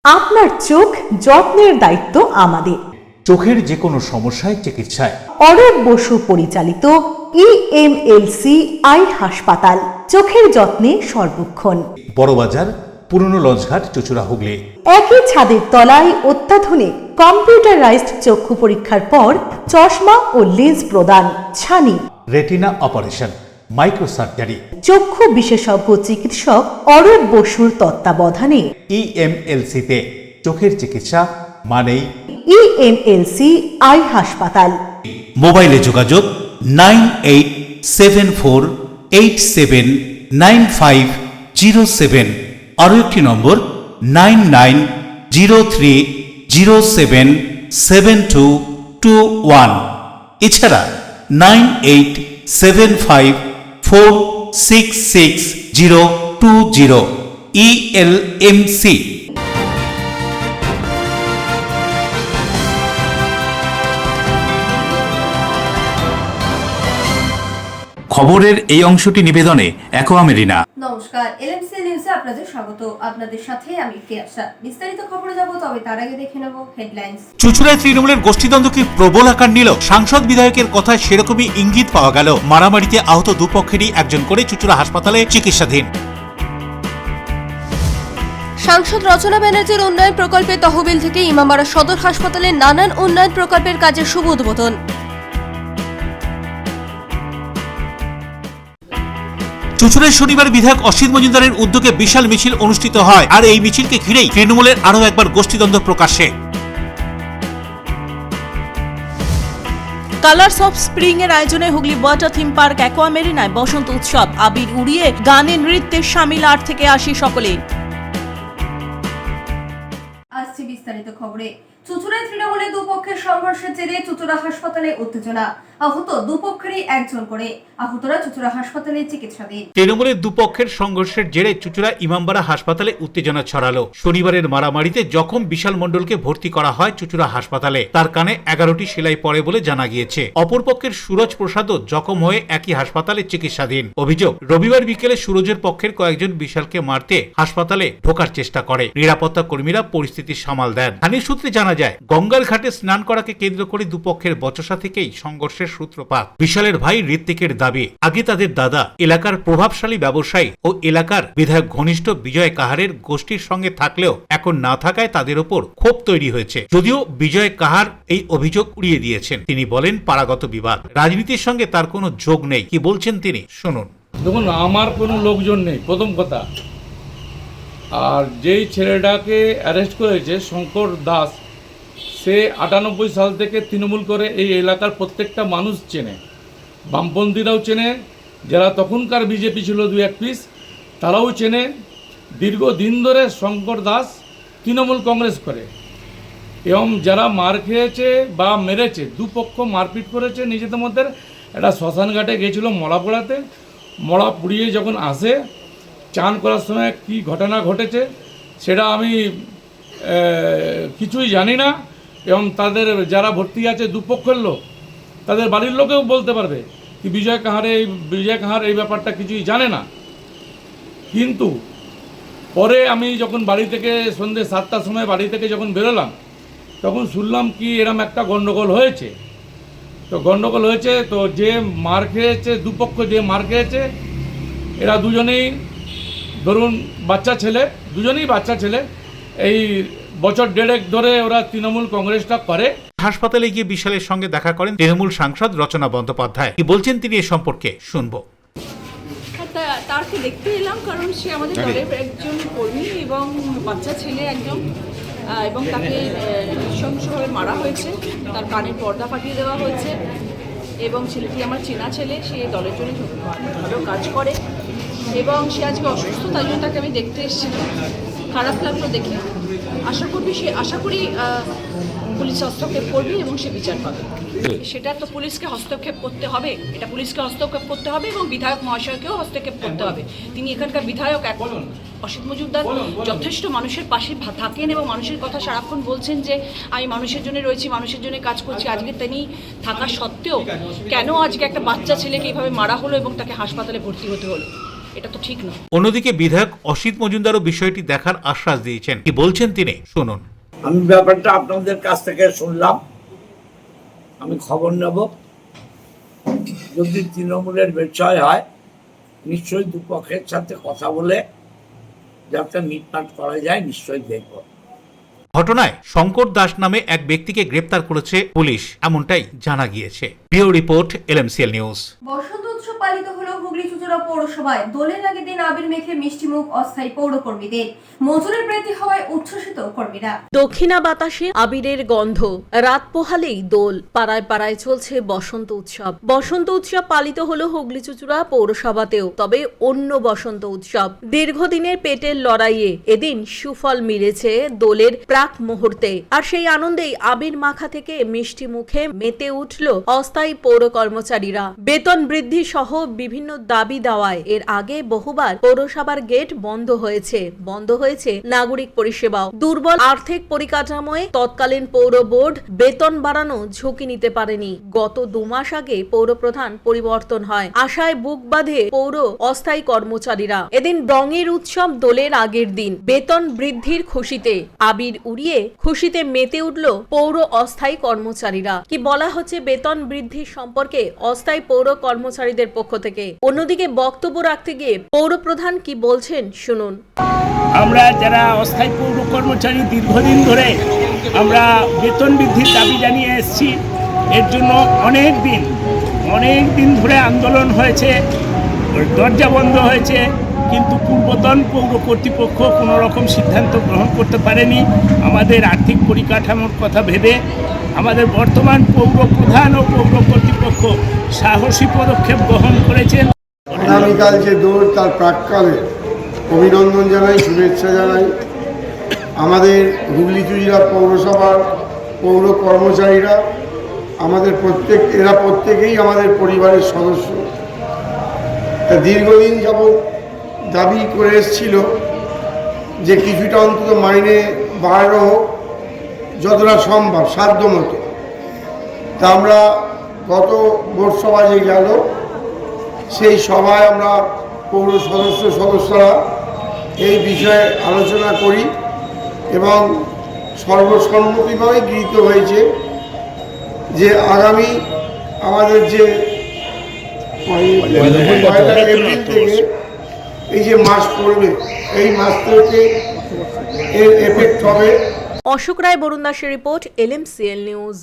আপনার চোখ যত্নের দায়িত্ব আমাদের। চোখের যে কোনো সমস্যায় চিকিৎসায় অরূপ বসু পরিচালিত ইএমএলসি আই হাসপাতাল, চোখের যত্নে সর্বক্ষণ। বড়বাজার, পুরনো লঞ্চঘাট, চুঁচুড়া, হুগলি। একই ছাদের তলায় অত্যাধুনিক কম্পিউটারাইজড চক্ষু পরীক্ষার পর চশমা ও লেন্স প্রদান, ছানি, রেটিনা অপারেশন, মাইক্রোসার্জারি। চক্ষু বিশেষজ্ঞ চিকিৎসক অরূপ বসুর তত্ত্বাবধানে ইএমএলসিতে চোখের চিকিৎসা মানেই ইএমএলসি আই হাসপাতাল। মোবাইলে যোগাযোগ 9874879507, আরও একটি নম্বর 9903077221, এছাড়া 9875466020 ইএলএমসি। খবরের এই অংশটি নিবেদনে অ্যাকোয়ামেরিনা। নমস্কার, এলএমসি নিউজে আপনাদের স্বাগত। আপনাদের সাথে আমি কেয়াসা। বিস্তারিত খবরে যাব, তবে তার আগে দেখে নেব হেডলাইন্স। চুঁচুড়ায় তৃণমূলের গোষ্ঠীদ্বন্দ্ব কি প্রবল আকার নিল? সাংসদ বিধায়কের কথায় সেরকমই ইঙ্গিত পাওয়া গেল। মারামারিতে আহত দুপক্ষেরই একজন করে চুঁচুড়া হাসপাতালে চিকিৎসাধীন। সাংসদ রচনা ব্যানার্জির উন্নয়ন প্রকল্পের তহবিল থেকে ইমামবাড়া সদর হাসপাতালে নানান উন্নয়ন প্রকল্পের কাজের শুভ উদ্বোধন। চুঁচুড়ায় শনিবার বিধায়ক অসিত মজুমদারের উদ্যোগে বিশাল মিছিল অনুষ্ঠিত হয়, আর এই মিছিলকে ঘিরেই তৃণমূলের আরও একবার গোষ্ঠীদ্বন্দ্ব প্রকাশ্যে। কালার্স অফ স্প্রিং এর আয়োজনে হুগলি ওয়াটার থিম পার্ক অ্যাকোয়ামেরিনায় বসন্ত উৎসব। আবির উড়িয়ে গানে নৃত্যের সামিল 8 থেকে 80 সকলে। আসছে বিস্তারিত খবরে। চুঁচুড়ায় তৃণমূলের দুপক্ষের সংঘর্ষের জেরে চুঁচুড়া হাসপাতালে উত্তেজনা। আহত দুপক্ষেরই একজন করে। আহতরা চুঁচুড়া হাসপাতালে চিকিৎসাধীন। তৃণমূলের দুপক্ষের সংঘর্ষের জেরে চুঁচুড়া ইমামবাড়া হাসপাতালে উত্তেজনা ছড়ালো। শনিবারের মারামারিতে জখম বিশাল মণ্ডলকে ভর্তি করা হয় চুঁচুড়া হাসপাতালে। তার কানে 11টি সেলাই পড়ে বলে জানা গিয়েছে। অপরপক্ষের সুরজ প্রসাদও জখম হয়ে একই হাসপাতালে চিকিৎসাধীন। অভিযোগ, রবিবার বিকেলে সুরজের পক্ষের কয়েকজন বিশালকে মারতে হাসপাতালে ঢোকার চেষ্টা করে। নিরাপত্তা কর্মীরা পরিস্থিতি সামাল দেন। স্থানীয় সূত্রে জানা যায়, গঙ্গার ঘাটে স্নান করাকে কেন্দ্র করে দুপক্ষের বচসা থেকেই সংঘর্ষের সূত্রপাত। বিশালের ভাই ঋত্বিকের দাবি, আগে তাদের দাদা এলাকার প্রভাবশালী ব্যবসায়ী ও এলাকার বিধায়ক ঘনিষ্ঠ বিজয় কাহারের গোষ্ঠীর সঙ্গে থাকলেও এখন না থাকায় তাদের ওপর ক্ষোভ তৈরি হয়েছে। যদিও বিজয় কাহার এই অভিযোগ উড়িয়ে দিয়েছেন। তিনি বলেন, পাড়াগত বিবাদ, রাজনীতির সঙ্গে তার কোনো যোগ নেই। কি বলছেন তিনি, শুনুন। দেখুন, আমার কোনো লোকজন নেই, প্রথম কথা। আর যেই ছেলেটাকে অ্যারেস্ট করেছে শঙ্কর দাস, সে 98 সাল থেকে তৃণমূল করে এই এলাকার প্রত্যেকটা মানুষ চেনে। বামপন্থীরাও চেনে, যারা তখনকার বিজেপি ছিল 2-1 পিস, তারাও চেনে। দীর্ঘদিন ধরে শঙ্কর দাস তৃণমূল কংগ্রেস করে, এবং যারা মার খেয়েছে বা মেরেছে, দুপক্ষ মারপিট করেছে নিজেদের মধ্যে। একটা শ্মশান ঘাটে গিয়েছিল মরা পোড়াতে। মরা পুড়িয়ে যখন আসে, চান করার সময় কি ঘটনা ঘটেছে সেটা আমি কিছুই জানি না। এবং তাদের যারা ভর্তি আছে দুপক্ষের লোক, তাদের বাড়ির লোকেও বলতে পারবে কি বিজয় কাহার এই ব্যাপারটা কিছুই জানে না। কিন্তু পরে আমি যখন বাড়ি থেকে সন্ধ্যে 7টার সময় বাড়ি থেকে যখন বেরোলাম, তখন শুনলাম কি এরম একটা গণ্ডগোল হয়েছে। তো গণ্ডগোল হয়েছে, তো যে মার খেয়েছে, দুপক্ষ যে মার খেয়েছে, এরা দুজনেই ধরুন বাচ্চা ছেলে, দুজনেই বাচ্চা ছেলে। এই বছর 1.5 ধরে ওরা তৃণমূল কংগ্রেসটা করে। হাসপাতালে গিয়ে বিশালের সঙ্গে দেখা করেন তৃণমূল সাংসদ রচনা বন্দ্যোপাধ্যায়। কি বলছেন তিনি এ সম্পর্কে, শুনবো। তারকে দেখতে এলাম, কারণ সে আমাদের দলের একজন কর্মী এবং বাচ্চা ছেলে একজন, এবং তাকে নৃশংসভাবে মারা হয়েছে। তার কানের পর্দা ফাটিয়ে দেওয়া হয়েছে, এবং ছেলেটি আমার চেনা ছেলে, সে দলের জন্য ভালো কাজ করে, এবং সে আজকে অসুস্থ, তাই জন্য তাকে আমি দেখতে এসেছিলাম। খারাপ লাগলো দেখে। আশা করি পুলিশ হস্তক্ষেপ করবে এবং সে বিচার পাবে। সেটা তো পুলিশকে হস্তক্ষেপ করতে হবে, এটা পুলিশকে হস্তক্ষেপ করতে হবে এবং বিধায়ক মহাশয়কেও হস্তক্ষেপ করতে হবে। তিনি এখানকার বিধায়ক অসিত মজুমদার যথেষ্ট মানুষের পাশে থাকেন এবং মানুষের কথা সারাক্ষণ বলছেন যে আমি মানুষের জন্য রয়েছি, মানুষের জন্য কাজ করছি। আজকে তিনি থাকা সত্ত্বেও কেন আজকে একটা বাচ্চা ছেলেকে এইভাবে মারা হলো এবং তাকে হাসপাতালে ভর্তি হতে হলো? এটা তো ঠিক নয়। অন্যদিকে বিধায়ক অসিত মজুমদারও বিষয়টি দেখার আশ্বাস দিয়েছেন। কি বলছেন তিনি, শুনুন। আমি ব্যাপারটা আপনাদের কাছ থেকে শুনলাম, আমি খবর নেব। যদি তৃণমূলের বিষয় হয় নিশ্চয়ই দুপক্ষের সাথে কথা বলে যাতে মিটমাট করা যায় নিশ্চয়ই দেখব। ঘটনায় শঙ্কর দাস নামে এক ব্যক্তিকে গ্রেপ্তার করেছে পুলিশ, এমনটাই জানা গিয়েছে। Bureau report, LMCL news. Basanta Utsav পালিত হলো হুগলি চুচুড়া পৌরসভায়। দোলের আগের দিন আবির মেখে মিষ্টিমুখ অস্থায়ী পৌরকর্মীদের। মজুরি বৃদ্ধি হওয়ায় উচ্ছ্বসিত কর্মীরা। দক্ষিণা বাতাসে আবিরের গন্ধ, রাত পোহালেই দোল, পাড়ায় পাড়ায় চলছে বসন্ত উৎসব। বসন্ত উৎসব পালিত হলো হুগলি চুচুড়া পৌরসভাতেও, তবে অন্য বসন্ত উৎসব। দীর্ঘদিনের পেটের লড়াইয়ে এদিন সুফল মিলেছে দোলের প্রাক মুহূর্তে। আর সেই আনন্দেই আবির মাখা থেকে মিষ্টি মুখে মেতে উঠল অস্থায়ী পৌর কর্মচারীরা। বেতন বৃদ্ধি সহ বিভিন্ন দাবি দেওয়ায় এর আগে বহুবার পৌরসভার গেট বন্ধ হয়েছে নাগরিক পরিষেবাও। দুর্বল আর্থিক পরিকাঠামোয় তৎকালীন পৌর বোর্ড বেতন বাড়ানো ঝুঁকি নিতে পারেনি। গত 2 মাস আগে পৌরপ্রধান পরিবর্তন হয়, আশায় বুক বাঁধে পৌর অস্থায়ী কর্মচারীরা। এদিন রঙের উৎসব দোলের আগের দিন বেতন বৃদ্ধির খুশিতে আবির উড়িয়ে খুশিতে মেতে উঠল পৌর অস্থায়ী কর্মচারীরা। কি বলা হচ্ছে বেতন বৃদ্ধির সম্পর্কে অস্থায়ী পৌর কর্মচারীদের পক্ষ থেকে। অন্যদিকে বক্তব্য রাখতে গিয়ে পৌরপ্রধান কি বলছেন, শুনুন। আমরা যারা অস্থায়ী পৌর কর্মচারী দীর্ঘদিন ধরে আমরা বেতন বৃদ্ধির দাবি জানিয়ে এসেছি। এর জন্য অনেক দিন ধরে আন্দোলন হয়েছে, দরজা বন্ধ হয়েছে, কিন্তু পূর্বতন পৌর কর্তৃপক্ষ কোনো রকম সিদ্ধান্ত গ্রহণ করতে পারেনি। আমাদের আর্থিক পরিকাঠামোর কথা ভেবে আমাদের বর্তমান পৌর প্রধান ও পৌর কর্তৃপক্ষ সাহসী পদক্ষেপ গ্রহণ করেছেন। আগামীকাল যে দোল তার প্রাক্কালে অভিনন্দন জানাই, শুভেচ্ছা জানাই। আমাদের হুগলি চুচুড়া পৌরসভার পৌর কর্মচারীরা এরা প্রত্যেকেই আমাদের পরিবারের সদস্য। দীর্ঘদিন যাবৎ দাবি করে এসেছিল যে কিছুটা অন্তত মাইনে বাড়ানো হোক, যতটা সম্ভব সাধ্য মতো। তা আমরা গত বোর্ড সভা যে গেল সেই সভায় আমরা পৌর সদস্যরা এই বিষয়ে আলোচনা করি এবং সর্বসম্মতিভাবে গৃহীত হয়েছে যে আগামী আমাদের যে 1 এপ্রিল থেকে এই যে মাস পড়বে, এই মাস থেকে এর এফেক্ট হবে। অশোক রায়, বরুণ দাসের রিপোর্ট, LMCL নিউজ।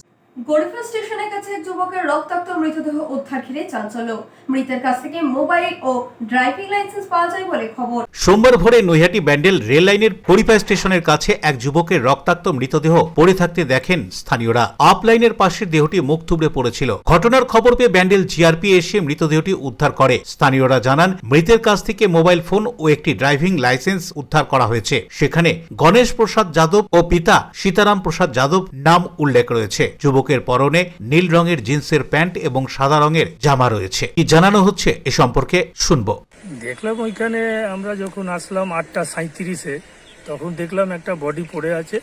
গরিফা স্টেশনের কাছে এক যুবকের রক্তাক্ত মৃতদেহ উদ্ধার ঘিরে চাঞ্চল্য। মৃতের কাছ থেকে মোবাইল ও ড্রাইভিং লাইসেন্স পাওয়া যায় বলে খবর। সোমবার ভোরে নৈহাটি ব্যান্ডেল রেল লাইনের গরিফা স্টেশনের কাছে এক যুবকের রক্তাক্ত মৃতদেহ পড়ে থাকতে দেখেন স্থানীয়রা। আপ লাইনের পাশে দেহটি মুখ থুবড়ে পড়েছিল। ঘটনার খবর পেয়ে ব্যান্ডেল জিআরপি এসে মৃতদেহটি উদ্ধার করে। স্থানীয়রা জানান মৃতের কাছ থেকে মোবাইল ফোন ও একটি ড্রাইভিং লাইসেন্স উদ্ধার করা হয়েছে। সেখানে গণেশ প্রসাদ যাদব ও পিতা সীতারাম প্রসাদ যাদব নাম উল্লেখ রয়েছে। যুবকের পরনে নীল রঙের জিন্সের প্যান্ট এবং সাদা রঙের জামা রয়েছে। কি জানানো হচ্ছে এ সম্পর্কে শুনবো। দেখলাম ওইখানে আমরা যখন আসলাম 8:37-এ, তখন দেখলাম একটা বডি পড়ে আছে।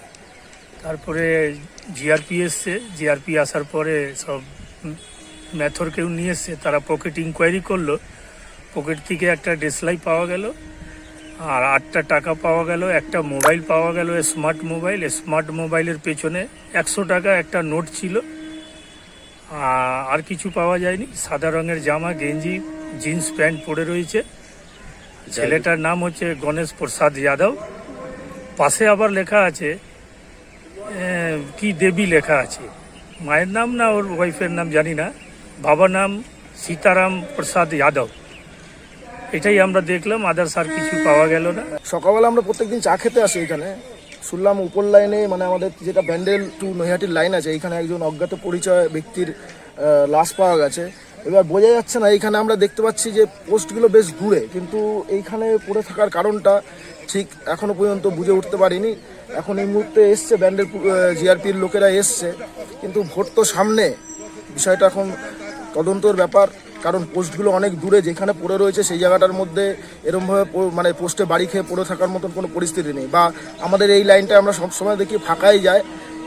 তারপরে জিআরপি এসছে, জিআরপি আসার পরে সব ম্যাথরকেও নিয়ে এসছে, তারা পকেট ইনকোয়ারি করলো। পকেট থেকে একটা ডেসলাই পাওয়া গেল, আর 8টা টাকা পাওয়া গেল, একটা মোবাইল পাওয়া গেল, স্মার্ট মোবাইলের পেছনে 100 টাকা একটা নোট ছিল। আর কিছু পাওয়া যায়নি। সাদা রঙের জামা, গেঞ্জি, জিন্স প্যান্ট পরে রয়েছে। ছেলেটার নাম হচ্ছে গণেশ প্রসাদ যাদব। পাশে আবার লেখা আছে কি দেবী লেখা আছে, মায়ের নাম না ওর ওয়াইফের নাম জানি না। বাবার নাম সীতারাম প্রসাদ যাদব। এটাই আমরা দেখলাম, আদার্স আর কিছু পাওয়া গেল না। সকালবেলা আমরা প্রত্যেকদিন চা খেতে আসি এখানে, শুনলাম উপর লাইনে মানে আমাদের যেটা ব্যান্ডেল টু নৈহাটির লাইন আছে, এখানে একজন অজ্ঞাত পরিচয় ব্যক্তির লাশ পাওয়া গেছে। এবার বোঝা যাচ্ছে না, এইখানে আমরা দেখতে পাচ্ছি যে পোস্টগুলো বেশ দূরে, কিন্তু এইখানে পড়ে থাকার কারণটা ঠিক এখনো পর্যন্ত বুঝে উঠতে পারিনি। এখন এই মুহূর্তে এসছে ব্যান্ডেল জিআরপির লোকেরা এসছে, কিন্তু ভোট তো সামনে, বিষয়টা এখন তদন্তর ব্যাপার। কারণ পোস্টগুলো অনেক দূরে, যেখানে পড়ে রয়েছে সেই জায়গাটার মধ্যে এরকমভাবে মানে পোস্টে বাড়ি খেয়ে পড়ে থাকার মতন কোনো পরিস্থিতি নেই। বা আমাদের এই লাইনটা আমরা সবসময় দেখি ফাঁকাই যায়,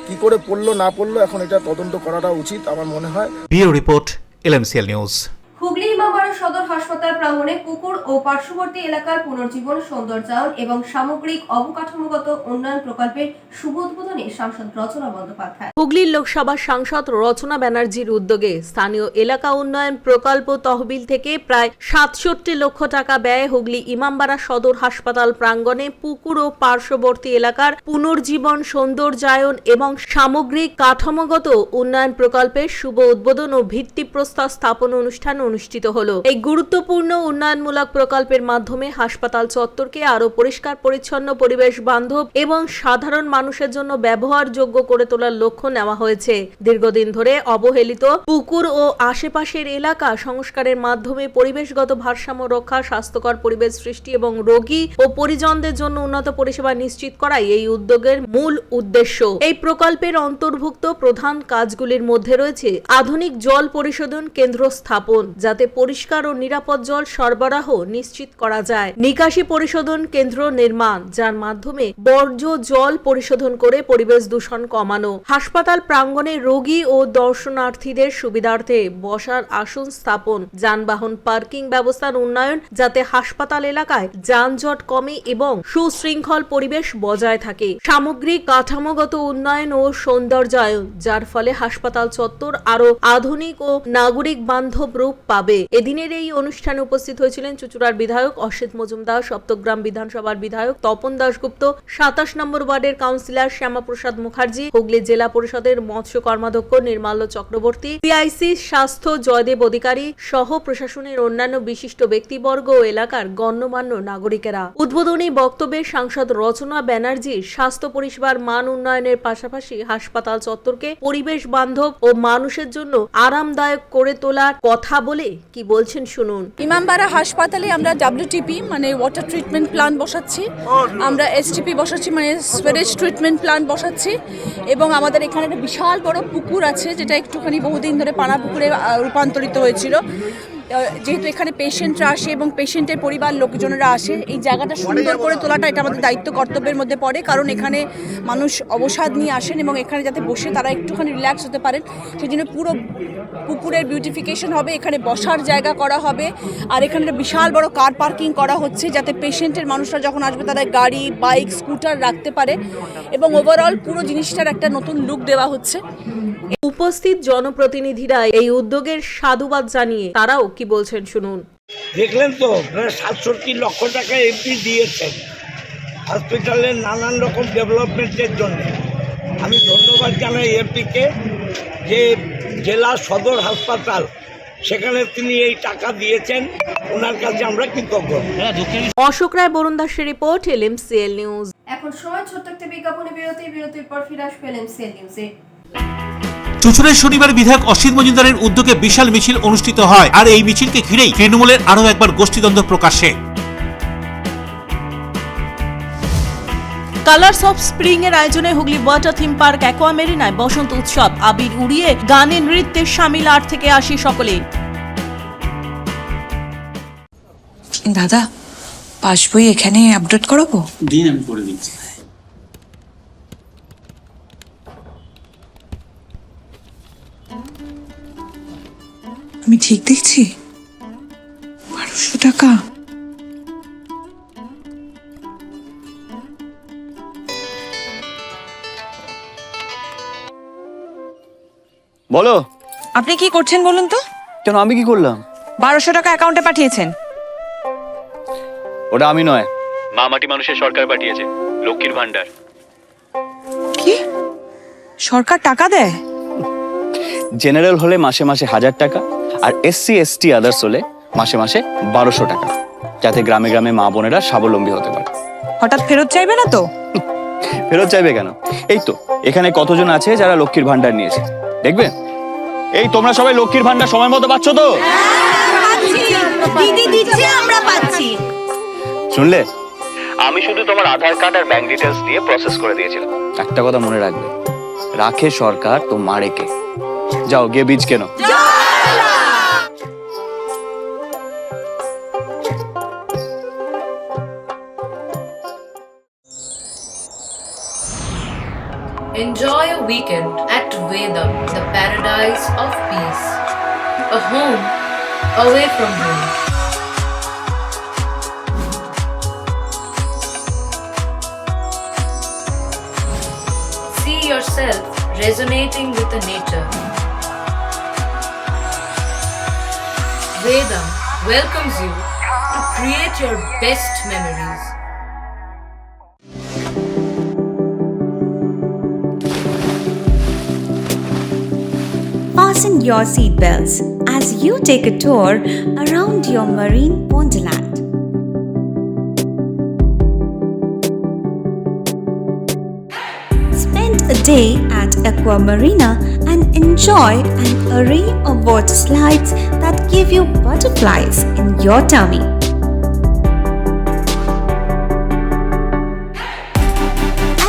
কি করে পড়লো না পড়লো এখন এটা তদন্ত করাটা উচিত আমার মনে হয়। Bureau report, LMCL news. Hooghly Imambara সদর হাসপাতাল প্রাঙ্গণে পুকুর ও পার্শ্ববর্তী এলাকার পুনর্জীবন, সৌন্দর্যায়ন এবং সামগ্রিক অবকাঠামোগত উন্নয়ন প্রকল্পের শুভ উদ্বোধনে সাংসদ রচনা বন্দ্যোপাধ্যায়। হুগলির লোকসভার সাংসদ রচনা ব্যানার্জির উদ্যোগে স্থানীয় এলাকা উন্নয়ন প্রকল্প তহবিল থেকে প্রায় ৬৭ লক্ষ টাকা ব্যয়ে হুগলি ইমামবাড়া সদর হাসপাতাল প্রাঙ্গণে পুকুর ও পার্শ্ববর্তী এলাকার পুনর্জীবন, সৌন্দর্যায়ন এবং সামগ্রিক কাঠামোগত উন্নয়ন প্রকল্পের শুভ উদ্বোধন ও ভিত্তিপ্রস্তর স্থাপন অনুষ্ঠান অনুষ্ঠিত হলো। এই গুরুত্বপূর্ণ উন্নয়নমূলক প্রকল্পের মাধ্যমে হাসপাতাল চত্বরকে আরো পরিষ্কার পরিচ্ছন্ন, পরিবেশ বান্ধব এবং সাধারণ মানুষের জন্য ব্যবহারযোগ্য করে তোলার লক্ষ্য নেওয়া হয়েছে। দীর্ঘদিন ধরে অবহেলিত পুকুর ও আশেপাশের এলাকা সংস্কারের মাধ্যমে পরিবেশগত ভারসাম্য রক্ষা, স্বাস্থ্যকর পরিবেশ সৃষ্টি এবং রোগী ও পরিজনদের জন্য উন্নত পরিষেবা নিশ্চিত করাই এই উদ্যোগের মূল উদ্দেশ্য। এই প্রকল্পের অন্তর্ভুক্ত প্রধান কাজগুলির মধ্যে রয়েছে আধুনিক জল পরিশোধন কেন্দ্র স্থাপন, যাতে পরিষ্কার ও নিরাপদ জল সরবরাহ নিশ্চিত করা যায়, নিকাশি পরিশোধন কেন্দ্র নির্মাণ, যার মাধ্যমে বর্জ্য জল পরিশোধন করে পরিবেশ দূষণ কমানো, হাসপাতাল প্রাঙ্গণে রোগী ও দর্শনার্থীদের সুবিধার্থে বসার আসন স্থাপন, যানবাহন পার্কিং ব্যবস্থার উন্নয়ন, যাতে হাসপাতাল এলাকায় যানজট কমে এবং সুশৃঙ্খল পরিবেশ বজায় থাকে, সামগ্রিক কাঠামোগত উন্নয়ন ও সৌন্দর্যায়ন, যার ফলে হাসপাতাল চত্বর আরো আধুনিক ও নাগরিক বান্ধব রূপ পাবে। এদিনের এই অনুষ্ঠানে উপস্থিত হয়েছিলেন চুঁচুড়ার বিধায়ক অসিত মজুমদার, সপ্তগ্রাম বিধানসভার বিধায়ক তপন দাশগুপ্ত, ২৭ নম্বর ওয়ার্ডের কাউন্সিলর শ্যামাপ্রসাদ মুখার্জি, হুগলি জেলা পরিষদের মৎস্য কর্মাধ্যক্ষ নির্মাল্য চক্রবর্তী, পিআইসি স্বাস্থ্য জয়দেব অধিকারী সহ প্রশাসনের অন্যান্য বিশিষ্ট ব্যক্তিবর্গ ও এলাকার গণ্যমান্য নাগরিকেরা। উদ্বোধনী বক্তব্যে সাংসদ রচনা ব্যানার্জি স্বাস্থ্য পরিষেবার মান উন্নয়নের পাশাপাশি হাসপাতাল চত্বরকে পরিবেশ বান্ধব ও মানুষের জন্য আরামদায়ক করে তোলার কথা বলে কি বলছেন শুনুন। ইমামবাড়া হাসপাতালে আমরা WTP মানে ওয়াটার ট্রিটমেন্ট প্ল্যান্ট বসাচ্ছি, আমরা STP বসাচ্ছি মানে সুয়েজ ট্রিটমেন্ট প্ল্যান্ট বসাচ্ছি, এবং আমাদের এখানে একটা বিশাল বড় পুকুর আছে যেটা একটুখানি বহুদিন ধরে পানা পুকুরে রূপান্তরিত হয়েছিল। যেহেতু এখানে পেশেন্টরা আসে এবং পেশেন্টের পরিবার লোকজনেরা আসে, এই জায়গাটা সুন্দর করে তোলাটা এটা আমাদের দায়িত্ব কর্তব্যের মধ্যে পড়ে, কারণ এখানে মানুষ অবসাদ নিয়ে আসেন এবং এখানে যাতে বসে তারা একটুখানি রিল্যাক্স হতে পারেন, সেই জন্য পুরো পুকুরের বিউটিফিকেশন হবে, এখানে বসার জায়গা করা হবে, আর এখানে একটা বিশাল বড় কার পার্কিং করা হচ্ছে যাতে পেশেন্টের মানুষরা যখন আসবে তারা গাড়ি, বাইক, স্কুটার রাখতে পারে, এবং ওভারঅল পুরো জিনিসটার একটা নতুন লুক দেওয়া হচ্ছে। উপস্থিত জনপ্রতিনিধিরা এই উদ্যোগের সাধুবাদ জানিয়ে তারাও কি বলছেন শুনুন। দেখলেন তো, ৬৭ লক্ষ টাকা এমপি দিয়েছেন হসপিটালের নানান রকম ডেভেলপমেন্টের জন্য। আমি ধন্যবাদ জানাই এমপিকে যে জেলা সদর হাসপাতাল সেখানে তিনি এই টাকা দিয়েছেন, ওনার কাছে আমরা কৃতজ্ঞ। অশোক রায়, বরুণ দাসের রিপোর্ট, LMCL নিউজ। এখন সময় ছোট্ট একটা বিজ্ঞাপনী বিরতির পর ফিরে আসবে LMCL নিউজে। চুঁচুড়ায় শনিবার বিধায়ক অসিত মজুমদারের উদ্যোগে বিশাল মিছিল অনুষ্ঠিত হয়, আর এই মিছিলকে ঘিরেই তৃণমূলের আরও একবার গোষ্ঠীদ্বন্দ্ব প্রকাশ্যে। কালার্স অফ স্প্রিং এর আয়োজনে Hooghly water theme park aqua মেরিনায় বসন্ত উৎসব, আবির উড়িয়ে গানে নৃত্যে সামিল ৮ থেকে ৮০ সকলে। দাদা, পাসবই এখানে আপডেট করাবো? দিন আমি করে দিচ্ছি। আমি ঠিক দেখছি? ১২০০ টাকা? বলো, আপনি কি করছেন বলুন তো? কেন, আমি কি করলাম? ১২০০ টাকা অ্যাকাউন্টে পাঠিয়েছেন। ওটা আমি নয়, মা মাটি মানুষের সরকার পাঠিয়েছে, লক্ষ্মীর ভান্ডার। কি? সরকার টাকা দেয়? জেনারেল হলে মাসে মাসে 1000 টাকা, আর SC ST আদার্স হলে মাসে মাসে 1200 টাকা, যাতে গ্রামে গ্রামে মা বোনেরা স্বাবলম্বী হতে পারে। হঠাৎ ফেরত চাইবে না তো? ফেরত চাইবে কেন? এই তো এখানে কতজন আছে যারা লক্ষ্মীর ভান্ডার নিয়েছে, দেখবেন। এই তোমরা সবাই লক্ষ্মীর ভান্ডার সময় মতো পাচ্ছ তো? দিদি দিচ্ছে, আমরা পাচ্ছি। শুনলে, আমি শুধু তোমার আধার কার্ড আর ব্যাংক ডিটেলস দিয়ে প্রসেস করে দিয়েছিলাম। একটা কথা মনে রাখবে, রাখে সরকার তো মারে কে। যাও গিয়ে বীজ কেন। Enjoy a weekend at Vedam, the paradise of peace. A home away from home. See yourself resonating with the nature. Vedam welcomes you to create your best memories. Fasten your seatbelts as you take a tour around your marine wonderland. Spend a day at Aqua Marina and enjoy an array of water slides that give you butterflies in your tummy.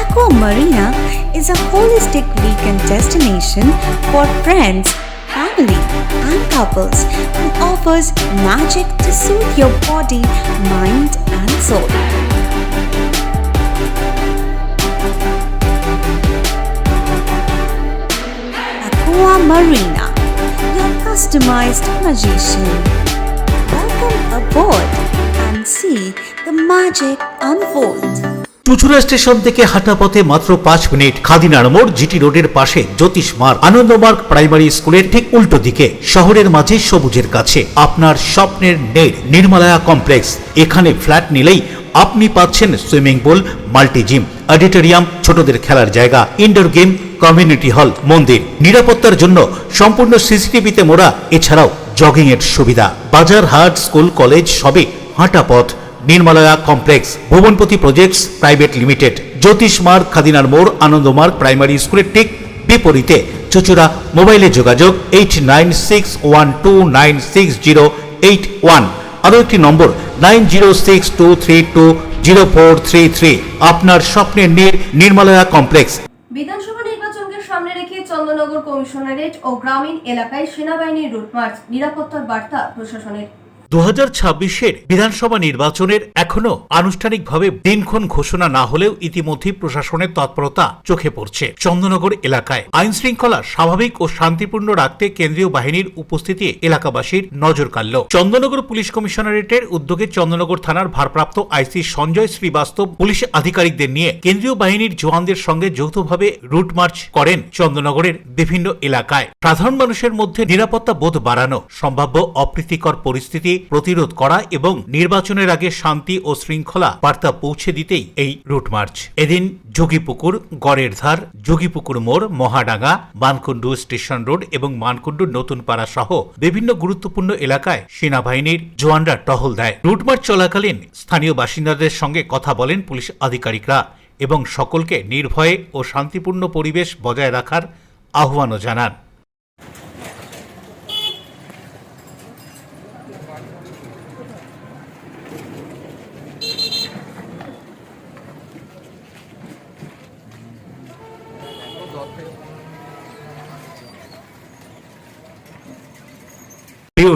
Aqua Marina is a holistic weekend destination for friends, family, and couples and offers magic to soothe your body, mind, and soul. Aqua Marina, your customized magician. Welcome aboard and see the magic unfold. Chuchura station থেকে হাঁটা পথে মাত্র 5 minute খাদিনার মোড় GT রোডের পাশে জ্যোতিষ মার্গ Ananda Marga primary স্কুলের ঠিক উল্টো দিকে শহরের মাঝে সবুজের কাছে আপনার স্বপ্নের নেড় নির্মলায়া কমপ্লেক্স। এখানে ফ্ল্যাট নিলেই আপনি পাচ্ছেন swimming pool, multi gym, auditorium, ছোটদের খেলার জায়গা, ইনডোর গেম, কমিউনিটি হল, মন্দির। নিরাপত্তার জন্য সম্পূর্ণ সিসিটিভিতে মোড়া, এছাড়াও জগিং এর সুবিধা। বাজার, হাট, স্কুল, কলেজ সবই হাঁটা পথ। নির্মলায়া কমপ্লেক্স, ভুবনপতি প্রজেক্টস প্রাইভেট লিমিটেড, জ্যোতিষ মার্গ, খাদিনার মোড়, আনন্দমার্গ প্রাইমারি স্কুলের ঠিক বিপরীতে। চুচুড়া। মোবাইলে যোগাযোগ 8961296081। আরও একটি নম্বর 9062320433। আপনার স্বপ্নের নির্মলায়া কমপ্লেক্স। বিধানসভা নির্বাচনকে সামনে রেখে চন্দননগর কমিশনারেট ও গ্রামীণ এলাকায় সেনাবাহিনীর রুট মার্চ, নিরাপত্তার বার্তা প্রশাসনের। 2026-এর বিধানসভা নির্বাচনের এখনো আনুষ্ঠানিকভাবে দিনক্ষণ ঘোষণা না হলেও ইতিমধ্যে প্রশাসনের তৎপরতা চোখে পড়ছে। চন্দননগর এলাকায় আইন শৃঙ্খলা স্বাভাবিক ও শান্তিপূর্ণ রাখতে কেন্দ্রীয় বাহিনীর উপস্থিতি এলাকাবাসীর নজর কাড়ল। চন্দননগর পুলিশ কমিশনারেটের উদ্যোগে চন্দননগর থানার ভারপ্রাপ্ত আইসি সঞ্জয় শ্রীবাস্তব পুলিশ আধিকারিকদের নিয়ে কেন্দ্রীয় বাহিনীর জওয়ানদের সঙ্গে যৌথভাবে রুট মার্চ করেন চন্দননগরের বিভিন্ন এলাকায়। সাধারণ মানুষের মধ্যে নিরাপত্তা বোধ বাড়ানো, সম্ভাব্য অপ্রীতিকর পরিস্থিতি প্রতিরোধ করা এবং নির্বাচনের আগে শান্তি ও শৃঙ্খলা বার্তা পৌঁছে দিতেই এই রুট মার্চ। এদিন যোগীপুকুর, গড়ের ধার, যোগীপুকুর মোড়, মহাডাঙ্গা, মানকুণ্ডু স্টেশন রোড এবং মানকুণ্ডু নতুন পাড়া সহ বিভিন্ন গুরুত্বপূর্ণ এলাকায় সেনাবাহিনীর জওয়ানরা টহল দেয়। রুট মার্চ চলাকালীন স্থানীয় বাসিন্দাদের সঙ্গে কথা বলেন পুলিশ আধিকারিকরা এবং সকলকে নির্ভয়ে ও শান্তিপূর্ণ পরিবেশ বজায় রাখার আহ্বানও জানান।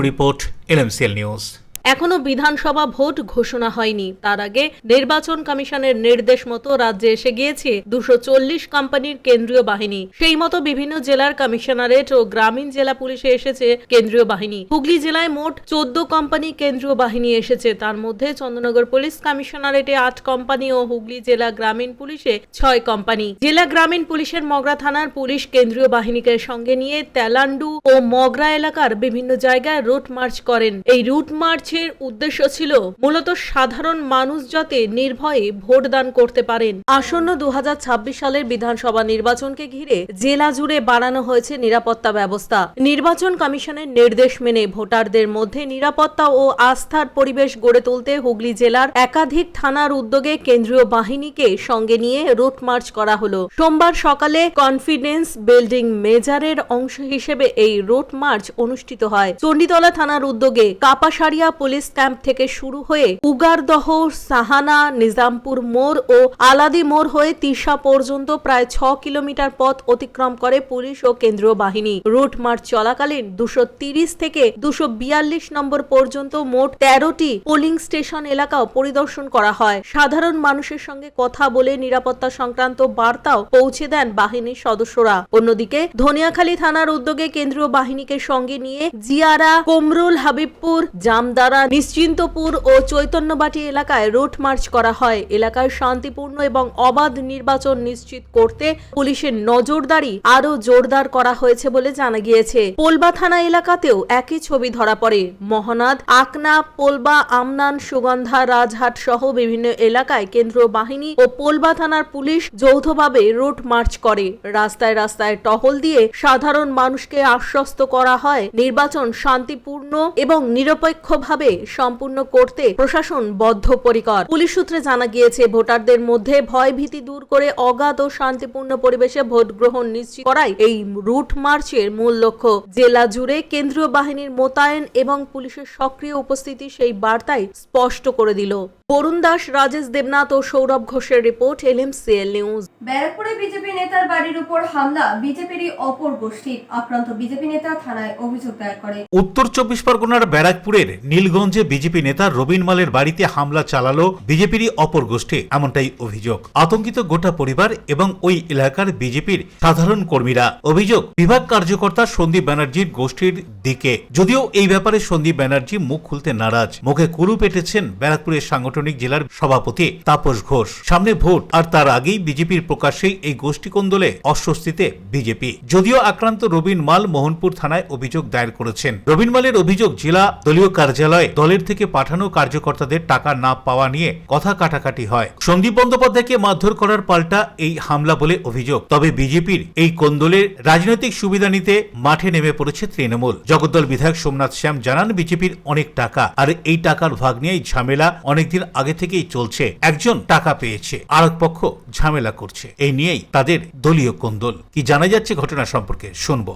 Report LMCL news. এখনো বিধানসভা ভোট ঘোষণা হয়নি, তার আগে নির্বাচন কমিশনের নির্দেশ মতো রাজ্যে এসে গিয়েছে 240 কোম্পানির কেন্দ্রীয় বাহিনী। সেই মতো বিভিন্ন জেলার কমিশনারেট ও গ্রামীণ জেলা পুলিশে এসেছে কেন্দ্রীয় বাহিনী। হুগলি জেলায় মোট 14 কোম্পানি কেন্দ্রীয় বাহিনী এসেছে, তার মধ্যে চন্দননগর পুলিশ কমিশনারেটে 8 কোম্পানি ও হুগলি জেলা গ্রামীণ পুলিশে 6 কোম্পানি। জেলা গ্রামীণ পুলিশের মগরা থানার পুলিশ কেন্দ্রীয় বাহিনীকে সঙ্গে নিয়ে তেলান্ডু ও মগরা এলাকার বিভিন্ন জায়গায় রুট মার্চ করেন। এই রুট মার্চ উদ্দেশ্য ছিল মূলত সাধারণ মানুষ যাতে নির্ভয়ে ভোটদান করতে পারেন। আসন্ন 2026 সালের বিধানসভা নির্বাচনকে ঘিরে জেলা জুড়ে বাড়ানো হয়েছে নিরাপত্তা ব্যবস্থা। নির্বাচন কমিশনের নির্দেশ মেনে ভোটারদের মধ্যে নিরাপত্তা ও আস্থার পরিবেশ গড়ে তুলতে হুগলি জেলার একাধিক থানার উদ্যোগে কেন্দ্রীয় বাহিনীকে সঙ্গে নিয়ে রুট মার্চ করা হলো। সোমবার সকালে কনফিডেন্স বিল্ডিং মেজারের অংশ হিসেবে এই রুট মার্চ অনুষ্ঠিত হয়। চণ্ডীতলা থানার উদ্যোগে কাপাসারিয়া পুলিশ ক্যাম্প থেকে শুরু হয়ে উগারদহ, সাহানা, নিজামপুর মোড় ও আলাদি মোড় হয়ে তিশা পর্যন্ত প্রায় 6 কিলোমিটার পথ অতিক্রম করে পুলিশ ও কেন্দ্রীয় বাহিনী। রুট মার্চ চলাকালীন 230 থেকে 242 নম্বর পর্যন্ত মোট 13টি পোলিং স্টেশন এলাকাও পরিদর্শন করা হয়। সাধারণ মানুষের সঙ্গে কথা বলে নিরাপত্তা সংক্রান্ত বার্তাও পৌঁছে দেন বাহিনীর সদস্যরা। অন্যদিকে ধনিয়াখালী থানার উদ্যোগে কেন্দ্রীয় বাহিনীকে সঙ্গে নিয়ে জিয়ারা, কোমরুল, হাবিবপুর, জামদারা, নিশ্চিন্তপুর ও চৈতন্যবাটি এলাকায় রুট মার্চ করা হয়। এলাকায় শান্তিপূর্ণ এবং অবাধ নির্বাচন নিশ্চিত করতে পুলিশের নজরদারি আরো জোরদার করা হয়েছে বলে জানা গিয়েছে। পোলবা থানা এলাকাতেও একই ছবি ধরা পড়ে। মহনাদ, আকনা, পোলবা, আমনান, সুগন্ধা, রাজহাট সহ বিভিন্ন এলাকায় কেন্দ্রীয় বাহিনী ও পোলবা থানার পুলিশ যৌথভাবে রুট মার্চ করে। রাস্তায় রাস্তায় টহল দিয়ে সাধারণ মানুষকে আশ্বস্ত করা হয় নির্বাচন শান্তিপূর্ণ এবং নিরপেক্ষভাবে সম্পূর্ণ করতে প্রশাসন বদ্ধপরিকর। পুলিশ সূত্রে জানা গিয়েছে, ভোটারদের মধ্যে ভয় ভীতি দূর করে অগাধ ও শান্তিপূর্ণ পরিবেশে ভোট গ্রহণ নিশ্চিত করাই এই রুট মার্চের মূল লক্ষ্য। জেলা জুড়ে কেন্দ্রীয় বাহিনীর মোতায়েন এবং পুলিশের সক্রিয় উপস্থিতি সেই বার্তায় স্পষ্ট করে দিল। বরুণ দাস, রাজেশ দেবনাথ ও সৌরভ ঘোষের রিপোর্ট, LMCL নিউজ। ব্যারাকপুরে বিজেপি নেতার বাড়ির উপর হামলা, বিজেপিরই অপর গোষ্ঠীর। আক্রান্ত বিজেপি নেতা থানায় অভিযোগ দায়ের করে। উত্তর 24 পরগনার ব্যারাকপুরের নীলগঞ্জে বিজেপি নেতা রবিন মালের বাড়িতে হামলা চালালো বিজেপিরই অপর গোষ্ঠী, এমনটাই অভিযোগ। আতঙ্কিত গোটা পরিবার এবং ওই এলাকার বিজেপির সাধারণ কর্মীরা। অভিযোগ, বিভাগ কার্যকর্তা সন্দীপ ব্যানার্জির গোষ্ঠীর দিকে। যদিও এই ব্যাপারে সন্দীপ ব্যানার্জি মুখ খুলতে নারাজ। মুখে কুলু পেটেছেন ব্যারাকপুরের সাংগঠনিক জেলার সভাপতি তাপস ঘোষ। সামনে ভোট, আর তার আগেই বিজেপির প্রকাশ্যেই এই গোষ্ঠী কোন্দলে অস্বস্তিতে বিজেপি। যদিও আক্রান্ত রবিন মাল মোহনপুর থানায় অভিযোগ দায়ের করেছেন। রবিন মালের অভিযোগ, জেলা দলীয় কার্যালয়ে দলের থেকে পাঠানো কার্যকর্তাদের টাকা না পাওয়া নিয়ে কথা কাটাকাটি হয়। সন্দীপ বন্দ্যোপাধ্যায়কে মারধর করার পাল্টা এই হামলা বলে অভিযোগ। তবে বিজেপির এই কোন্দলের রাজনৈতিক সুবিধা নিতে মাঠে নেমে পড়েছে তৃণমূল। জগদ্দল বিধায়ক সোমনাথ শ্যাম জানান, বিজেপির অনেক টাকা, আর এই টাকার ভাগ নিয়ে ঝামেলা অনেকদিন আগে থেকেই চলছে। একজন টাকা পেয়েছে, আরেক পক্ষ ঝামেলা করছে, এই নিয়েই তাদের দলীয় কোন্দল। কি জানা যাচ্ছে ঘটনা সম্পর্কে শুনবো।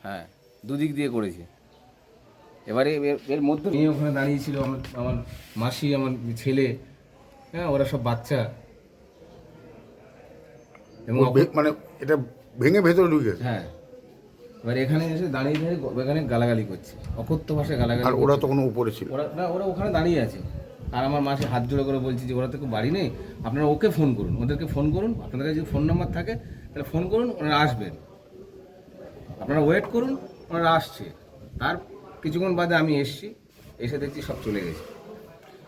হ্যাঁ, দুদিক দিয়ে করেছে। এবারে এর মধ্যে মেয়ে ওখানে দাঁড়িয়েছিল, আমার মাসি, আমার ছেলে, হ্যাঁ, ওরা সব বাচ্চা, এবং মানে এটা ভেঙে ভেতরে ঢুকে। হ্যাঁ, এবার এখানে এসে দাঁড়িয়ে থাকে, এখানে গালাগালি করছে, অকথ্য ভাষায় গালাগালি। আর ওরা তখন উপরে ছিল? ওরা ওখানে দাঁড়িয়ে আছে। আর আমার মাসে হাত জোড়া করে বলছি যে ওরা তো বাড়ি নেই, আপনারা ওকে ফোন করুন, ওদেরকে ফোন করুন, আপনাদের কাছে যদি ফোন নাম্বার থাকে তাহলে ফোন করুন, ওনারা আসবেন, আপনারা ওয়েট করুন, ওনারা আসছে। তার কিছুক্ষণ বাদে আমি এসছি, এসে দেখছি সব চলে গেছে।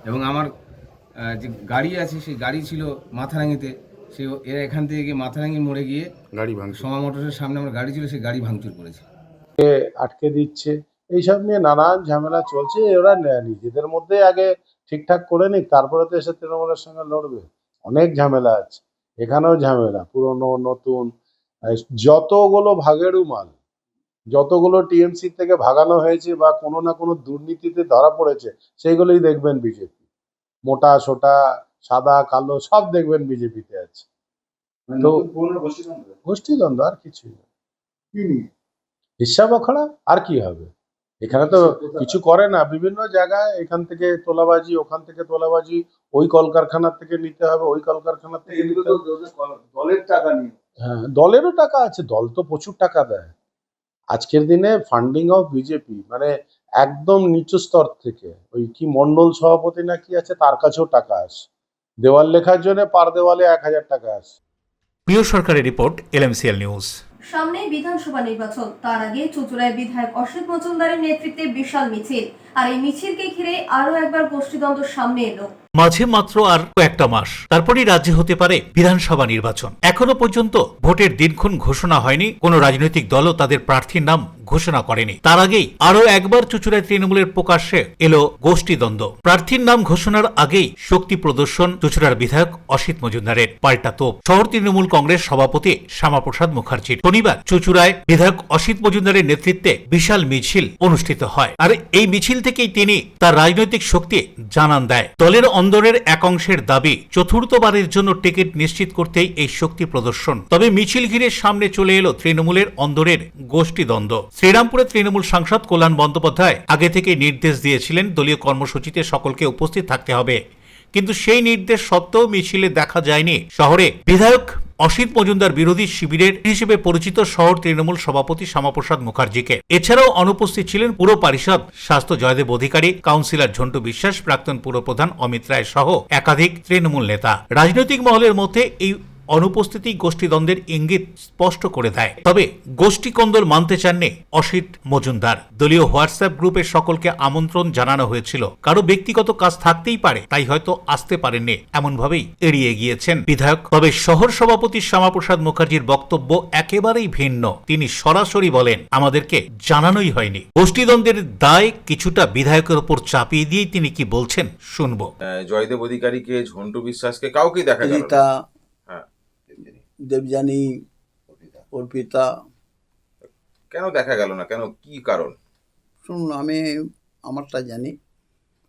এবং আমার যে গাড়ি আছে, সেই গাড়ি ছিল মাথারাঙিতে, সে এরা এখান থেকে গিয়ে মাথারাঙি মোড়ে গিয়ে গাড়ি ভাঙছে। সোমা মোটরসের সামনে আমার গাড়ি ছিল, সেই গাড়ি ভাঙচুর করেছে, আটকে দিচ্ছে। এইসব নিয়ে নানান ঝামেলা চলছে। ওরা নিজেদের মধ্যে আগে ঠিকঠাক করে নিক, তারপরে তো এসে তৃণমূলের সঙ্গে লড়বে। অনেক ঝামেলা আছে, এখানেও ঝামেলা, পুরনো নতুন, যতগুলো ভাগেড়ু মাল, যতগুলো টিএমসি থেকে ভাগানো হয়েছে বা কোনো না কোনো দুর্নীতিতে ধরা পড়েছে, সেইগুলোই দেখবেন বিজেপি। মোটা সোটা, সাদা কালো সব দেখবেন বিজেপিতে আছে। তো গোষ্ঠীদ্বন্দ্ব আর কিছুই না, হিসাব আখড়া আর কি হবে। এখানে তো কিছু করে না, বিভিন্ন জায়গায় এখান থেকে তোলাবাজি, ওখান থেকে তোলাবাজি, ওই কলকারখানার থেকে নিতে হবে, ওই কলকারখানার থেকে নিতে হবে। দলের টাকা নিয়ে, হ্যাঁ, দলেরও টাকা আছে, দল তো প্রচুর টাকা দেয়। আজকের দিনে ফান্ডিং অফ বিজেপি মানে একদম নিচু স্তর থেকে, ওই কি মন্ডল সভাপতি না কি আছে, তার কাছেও টাকা আসে। দেওয়াল লেখার জন্য পার দেওয়ালে 1000 টাকা আসে। প্রিয় সরকারের রিপোর্ট, LMCL নিউজ। সামনে বিধানসভা নির্বাচন, তার আগে চুঁচুড়ায় বিধায়ক অসিত মজুমদারের নেতৃত্বে বিশাল মিছিল, আর এই মিছিলকে ঘিরে আরো একবার গোষ্ঠীদ্বন্দ্ব সামনে এলো। মাঝে মাত্র আর কয়েকটা মাস, তারপরই রাজ্যে হতে পারে বিধানসভা নির্বাচন। এখনো পর্যন্ত ভোটের দিনক্ষণ ঘোষণা হয়নি, কোন রাজনৈতিক দলও তাদের প্রার্থীর নাম ঘোষণা করেনি। তার আগেই আরো একবার চুঁচুড়ায় তৃণমূলের প্রকাশ্যে এলো গোষ্ঠীদ্বন্দ্ব। প্রার্থীর নাম ঘোষণার আগেই শক্তি প্রদর্শন চুঁচুড়ার বিধায়ক অসিত মজুমদারের। পাল্টা তোপ শহর তৃণমূল কংগ্রেস সভাপতি শ্যামাপ্রসাদ মুখার্জির। শনিবার চুঁচুড়ায় বিধায়ক অসিত মজুমদারের নেতৃত্বে বিশাল মিছিল অনুষ্ঠিত হয়, আর এই মিছিল মিছিল থেকেই তিনি তার রাজনৈতিক শক্তি জানান দেয়। দলের অন্দরের এক অংশের দাবি, চতুর্থবারের জন্য টিকিট নিশ্চিত করতেই এই শক্তি প্রদর্শন। তবে মিছিল ঘিরে সামনে চলে এলো তৃণমূলের অন্দরের গোষ্ঠীদ্বন্দ্ব। শ্রীরামপুরে তৃণমূল সাংসদ কল্যাণ বন্দ্যোপাধ্যায় আগে থেকে নির্দেশ দিয়েছিলেন দলীয় কর্মসূচিতে সকলকে উপস্থিত থাকতে হবে, কিন্তু সেই নির্দেশ সত্ত্বেও মিছিলে দেখা যায়নি শহরে বিধায়ক অসিত মজুমদার বিরোধী শিবিরের হিসেবে পরিচিত শহর তৃণমূল সভাপতি শ্যামাপ্রসাদ মুখার্জিকে। এছাড়াও অনুপস্থিত ছিলেন পুর পরিষদ স্বাস্থ্য জয়দেব অধিকারী, কাউন্সিলর ঝন্টু বিশ্বাস, প্রাক্তন পুরপ্রধান অমিত রায় সহ একাধিক তৃণমূল নেতা। রাজনৈতিক মহলের মধ্যে এই অনুপস্থিতি গোষ্ঠীদ্বন্দ্বের ইঙ্গিত স্পষ্ট করে দেয়। তবে গোষ্ঠী কোন্দল মানতে চাননি অসিত মজুমদার। দলীয় হোয়াটসঅ্যাপ গ্রুপে সকলকে আমন্ত্রণ জানানো হয়েছিল, কারো ব্যক্তিগত কাজ থাকতেই পারে, তাই হয়তো আসতে পারেননি, এমনভাবেই এড়িয়ে গিয়েছেন বিধায়ক। তবে শহর সভাপতি শ্যামাপ্রসাদ মুখার্জির বক্তব্য একেবারেই ভিন্ন। তিনি সরাসরি বলেন, আমাদেরকে জানানোই হয়নি। গোষ্ঠীদ্বন্দ্বের দায় কিছুটা বিধায়কের উপর চাপিয়ে দিয়ে তিনি কি বলছেন শুনবো। জয়দেব অধিকারীকে, ঝন্টু বিশ্বাসকে কাউকেই দেখা গেল না। দেবযানী, অর্পিতা, কেন দেখা গেল না? কেন, কি কারণ? শুনুন, আমি আমারটা জানি,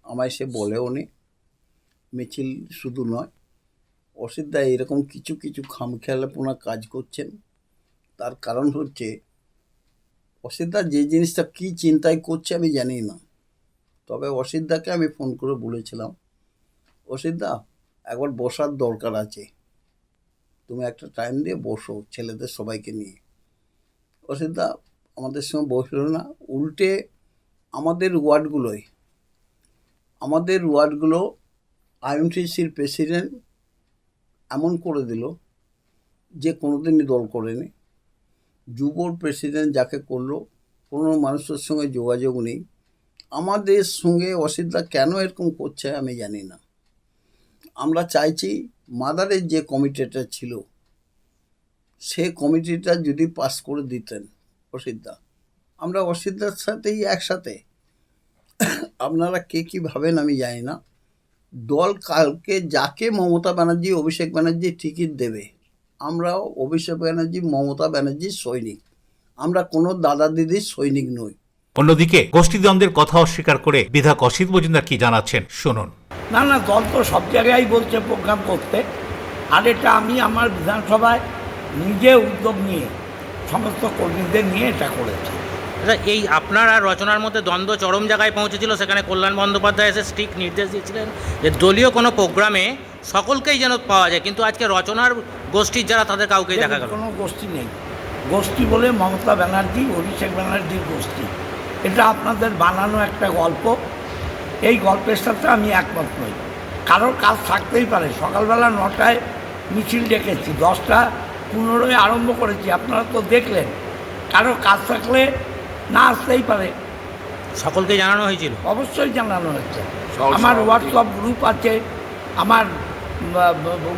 আমায় সে বলেও নি। মিছিল শুধু নয়, অসিতদা এরকম কিছু কিছু খামখেয়ালিপনা কাজ করছেন। তার কারণ হচ্ছে অসিতদা যে জিনিসটা কি চিন্তায় করছে আমি জানি না। তবে অসিতদাকে আমি ফোন করে বলেছিলাম, অসিতদা একবার বসার দরকার আছে, তুমি একটা টাইম দিয়ে বসো ছেলেদের সবাইকে নিয়ে। অসিতদা আমাদের সঙ্গে বসলো না, উল্টে আমাদের ওয়ার্ডগুলো আইএমটিসির প্রেসিডেন্ট এমন করে দিল যে কোনোদিনই দল করেনি। যুবর প্রেসিডেন্ট যাকে করলো, কোনো মানুষের সঙ্গে যোগাযোগ নেই। আমাদের সঙ্গে অসিতদা কেন এরকম করছে আমি জানি না। আমরা চাইছি মাদারের যে কমিটিটা ছিল, সে কমিটিটা যদি পাস করে দিতেন অসিতদা, আমরা অসিতদার সাথেই একসাথে। আপনারা কে কী ভাবেন আমি জানি না। দল কালকে যাকে মমতা ব্যানার্জি, অভিষেক ব্যানার্জি টিকিট দেবে, আমরা অভিষেক ব্যানার্জি, মমতা ব্যানার্জির সৈনিক, আমরা কোনো দাদা দিদির সৈনিক নই। অন্যদিকে গোষ্ঠীদ্বন্দ্বের কথা অস্বীকার করে বিধায়ক অসিত মজুমদার কি জানাচ্ছেন শুনুন। না না, দল তো সব জায়গায় বলছে প্রোগ্রাম করতে, আর এটা আমি আমার বিধানসভায় নিজে উদ্যোগ নিয়ে সমস্ত কর্মীদের নিয়ে এটা করেছি। এই আপনার আর রচনার মধ্যে দ্বন্দ্ব চরম জায়গায় পৌঁছেছিল, সেখানে কল্যাণ বন্দ্যোপাধ্যায় এসে স্ট্রিক্ট নির্দেশ দিয়েছিলেন যে দলীয় কোনো প্রোগ্রামে সকলকেই যেন পাওয়া যায়, কিন্তু আজকে রচনার গোষ্ঠীর যারা তাদের কাউকেই দেখা গেল। কোনো গোষ্ঠী নেই, গোষ্ঠী বলে মমতা ব্যানার্জি, অভিষেক ব্যানার্জির গোষ্ঠী, এটা আপনাদের বানানো একটা গল্প। এই গল্পের সাথে আমি একমত নই। কারোর কাজ থাকতেই পারে। সকালবেলা 9টায় মিছিল ডেকেছি, 10টা15 আরম্ভ করেছি, আপনারা তো দেখলেন। কারোর কাজ থাকলে না আসতেই পারে। সকলকে জানানো হয়েছিল? অবশ্যই জানানো হয়েছে। আমার হোয়াটসঅ্যাপ গ্রুপ আছে, আমার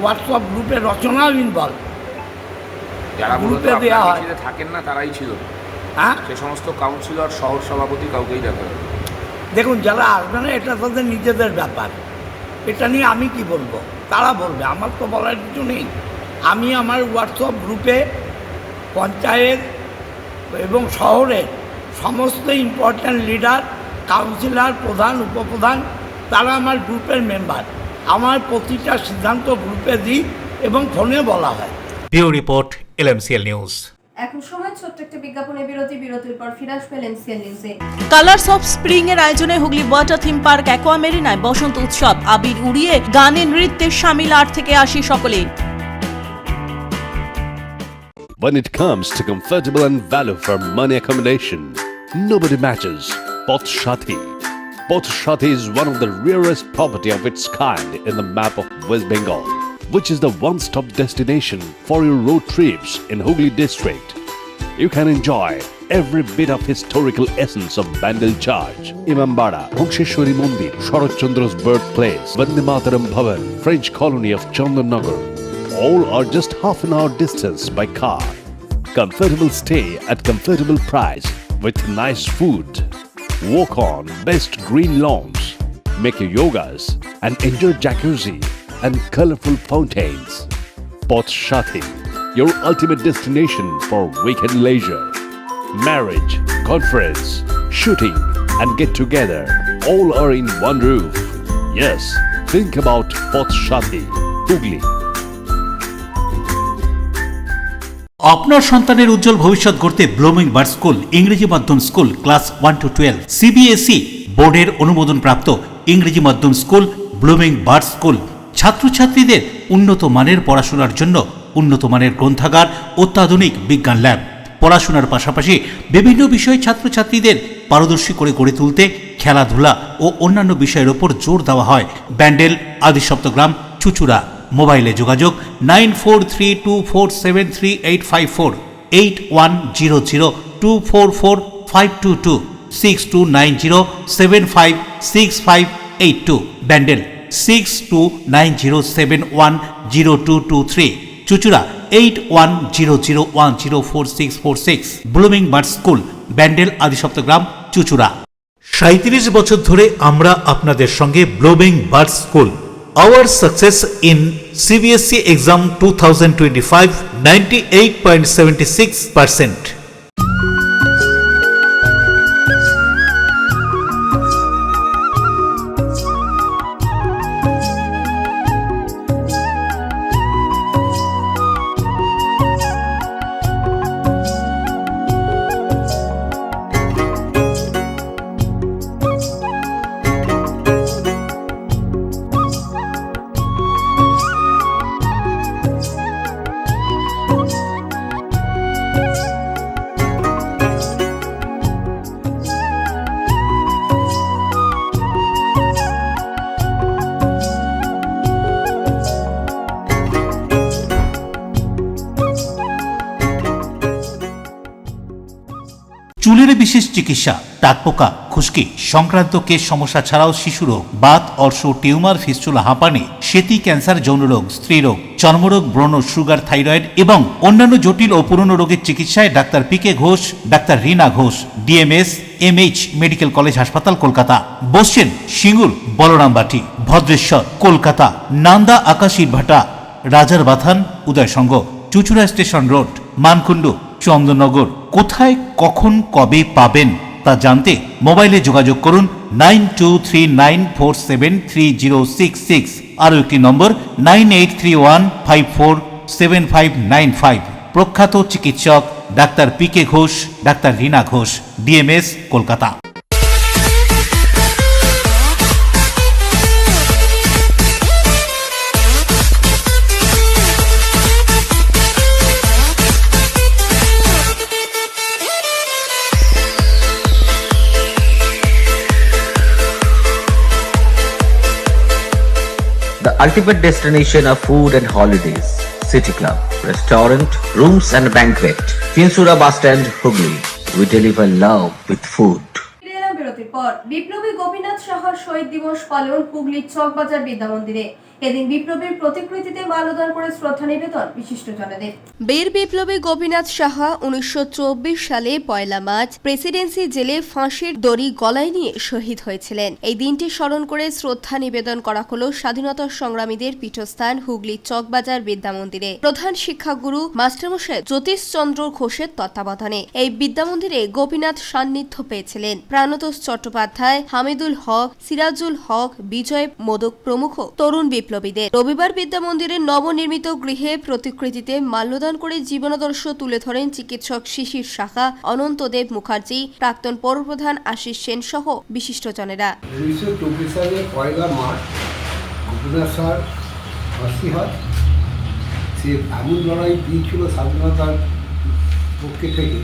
হোয়াটসঅ্যাপ গ্রুপে রচনাও ইনভলভ, গ্রুপে দেওয়া হয়। থাকেন না তারাই ছিল, হ্যাঁ, সে সমস্ত কাউন্সিলর, শহর সভাপতি কাউকেই দেখা গেল। দেখুন, যারা আসবে না এটা তাদের নিজেদের ব্যাপার, এটা নিয়ে আমি কি বলবো, তারা বলবে, আমার তো বলার কিছু নেই। আমি আমার হোয়াটসঅ্যাপ গ্রুপে পঞ্চায়েত এবং শহরের সমস্ত ইম্পর্ট্যান্ট লিডার, কাউন্সিলর, প্রধান, উপপ্রধান, তারা আমার গ্রুপের মেম্বার। আমার প্রতিটা সিদ্ধান্ত গ্রুপে দিই এবং ফোনে বলা হয়। Bureau report, LMCL news. এখন সময় ছোট্ট একটা বিজ্ঞাপনের বিরতির পর ফিরে আসবে LMCL নিউজে। কালার্স অফ স্প্রিং এর আয়োজনে Hooghly water theme park aqua মেরিনায় বসন্ত উৎসব। আবির উড়িয়ে গানে নৃত্যে শামিল 8 থেকে 80 সকলে। When it comes to comfortable and value for money accommodation, nobody matches Poth Shathi. Poth Shathi is one of the rarest property of its kind in the map of West Bengal, which is the one-stop destination for your road trips in Hooghly district. You can enjoy every bit of historical essence of Bandel Charge, Imambara, Bhongsheshwari Mandir, Sharat Chandra's birthplace, Vande Mataram Bhavan, French colony of Chandannagar. All are just half an hour distance by car. Comfortable stay at comfortable price with nice food. Walk on best green lawns, make your yogas and enjoy jacuzzi and colorful fountains. Poth Shathi, your ultimate destination for weekend leisure, marriage, conference, shooting and get together. all are in one roof. Yes, think about Poth Shati, Hooghly. আপনার সন্তানের উজ্জ্বল ভবিষ্যৎ গড়তে blooming bird school ইংরেজি মাধ্যম school class 1 to 12 CBSE বোর্ডের অনুমোদন প্রাপ্ত ইংরেজি মাধ্যম স্কুল ব্লুমিং বার্ড স্কুল ছাত্রছাত্রীদের উন্নত মানের পড়াশোনার জন্য উন্নত মানের গ্রন্থাগার, অত্যাধুনিক বিজ্ঞান ল্যাব, পড়াশোনার পাশাপাশি বিভিন্ন বিষয়ে ছাত্রছাত্রীদের পারদর্শী করে গড়ে তুলতে খেলাধুলা ও অন্যান্য বিষয়ের ওপর জোর দেওয়া হয়। ব্যান্ডেল, আদিসপ্তগ্রাম, চুচুড়া। মোবাইলে যোগাযোগ 9432473854, 8100244522, 6290756582, Bandel 6290710223, Chuchura 8100104646, blooming bird school, Bandel, Adisaptagram, Chuchura. 37 বছর ধরে আমরা আপনাদের সঙ্গে blooming bird school. Our success in CBSE exam 2025 98.76%. চুলের বিশেষ চিকিৎসা, টাকপোকা, খুশকি সংক্রান্ত কেশ সমস্যা ছাড়াও শিশু রোগ, বাত, অর্শ, টিউমার, ফিস্টুলা, হাঁপানি, সেতি, ক্যান্সার, যৌনরোগ, স্ত্রীরোগ, চর্মরোগ, ব্রণ, সুগার, থাইরয়েড এবং অন্যান্য জটিল ও পুরনো রোগের চিকিৎসায় doctor PK Ghosh, doctor Rina Ghosh, DMS MH medical college হাসপাতাল, কলকাতা। বসছেন সিঙ্গুর, বলরামবাটি, ভদ্রেশ্বর, কলকাতা, নান্দা, আকাশী ভাটা, রাজার বাথান, উদয়সঙ্গ, চুচুড়া স্টেশন রোড, মানকুণ্ডু, চন্দননগর। কোথায়, কখন, কবে পাবেন তা জানতে মোবাইলে যোগাযোগ করুন 9239473066, আরও একটি নম্বর 9831547595। প্রখ্যাত চিকিৎসক doctor PK Ghosh, doctor Rina Ghosh, DMS, Kolkata. The ultimate destination of food and holidays. City Club, restaurant, rooms and banquet. Finsura Bus Stand, Hooghly. We deliver love with food. বিরতির পর বিপ্লবী গোপীনাথ সাহার শহীদ দিবস পালন হুগলির চকবাজার বিদ্যামন্দিরে। এদিন বিপ্লবীর প্রতিকৃতিতে মাল্যদান করে শ্রদ্ধা নিবেদন বিশিষ্টজনদের। বীর বিপ্লবী গোপীনাথ সাহা 1924 সালে 1 মার্চ প্রেসিডেন্সি জেলে ফাঁসির দড়ি গলায় নিয়ে শহীদ হয়েছিলেন। এই দিনটি স্মরণ করে শ্রদ্ধা নিবেদন করা হলো স্বাধীনতা সংগ্রামীদের পীঠস্থান হুগলির চকবাজার বিদ্যামন্দিরে। প্রধান শিক্ষাগুরু মাস্টারমশাই জ্যোতিষচন্দ্র ঘোষের তত্ত্বাবধানে এই বিদ্যামন্দিরে গোপীনাথ সান্নিধ্য পেয়েছিলেন। প্রাণতোষ চট্টোপাধ্যায়, হামিদুল হক, সিরাজুল হক, বিজয় মোদক প্রমুখ তরুণ বিপ্লবীদের। রবিবার বিদ্যামন্দিরের নবনির্মিত গৃহে প্রতিকৃতিতে মাল্যদান করে জীবনাদর্শ তুলে ধরেন চিকিৎসক শিশির শাখা, অনন্তদেব মুখার্জি, প্রাক্তন পৌরপ্রধান আশিস সেন সহ বিশিষ্টজনেরা। 1924 সালে 1 মার্চ গোপীনাথ স্যার ফাঁসি হয়। সে এমন লড়াই দিয়েছিল স্বাধীনতার পক্ষে থেকে,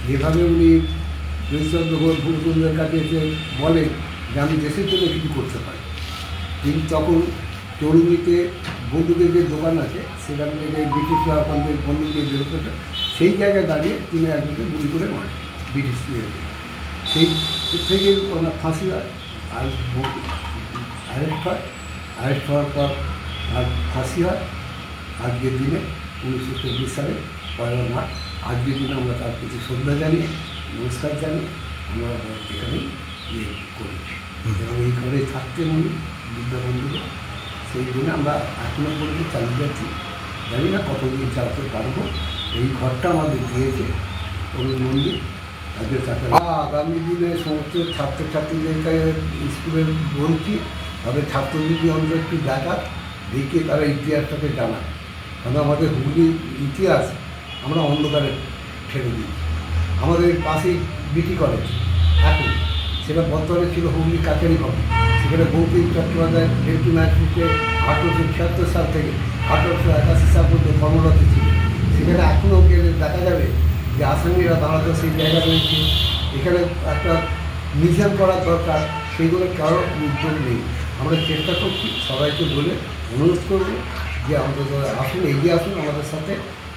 যেভাবে উনি জ্যোতিষচন্দ্র ঘোষ ভূপচন্দ্রের কাছে এসে বলেন যে আমি দেশের জন্য কিছু করতে পারি। কিন্তু তখন তরুণীতে বন্দুকের যে দোকান আছে সেখান থেকে ব্রিটিশরা আপনাদের বন্দুক দিয়ে বেরোতে, সেই জায়গায় দাঁড়িয়ে তিনি একজনকে গুলি করে মারেন ব্রিটিশ। সেই থেকে ওনার ফাঁসি হয় আর অ্যারেস্ট হওয়ার পর আর ফাঁসি হয়। আজকের দিনে 1924 সালে 1 মার্চ, আজকের দিনে আমরা তার প্রতি শ্রদ্ধা জানিয়ে নমস্কার জানিয়ে আমরা এখানেই করি এবং এই ঘরে থাকতে উনি বিদ্যাবন্ধুকে সেই দিনে আমরা এখনো পর্যন্ত চালিয়ে যাচ্ছি। জানি না কতদিন চালাতে পারবো। এই ঘরটা আমাদের দিয়েছে তরুণ মন্দির, রাজ্য সরকার আগামী দিনে সমস্ত ছাত্রছাত্রীদেরকে স্কুলে বলছি তাদের ছাত্রলীগী অন্তত একটু দেখা দেখে তারা ইতিহাসটাকে জানা, কারণ আমাদের হুগলির ইতিহাস আমরা অন্ধকারে ঠেলে দিই। আমাদের পাশেই বিটি কলেজ এখন, সেটা বর্তমানে ছিল হুগলি কাছারি কলেজ। সেখানে বঙ্কিম চট্টোপাধ্যায় ডেপুটি ম্যাজিস্ট্রেটে 1876 সাল থেকে 1881 সাল পর্যন্ত কর্মরত ছিল। সেখানে এখনও গেলে দেখা যাবে যে আসামিরা দাঁড়াতে সেই জায়গা রয়েছে। এখানে একটা মিউজিয়াম করার দরকার, সেইগুলো কারো উদ্যোগ নেই। আমরা চেষ্টা করছি সবাইকে বলে অনুরোধ করব যে আমাদের আসুন, এগিয়ে আসুন আমাদের সাথে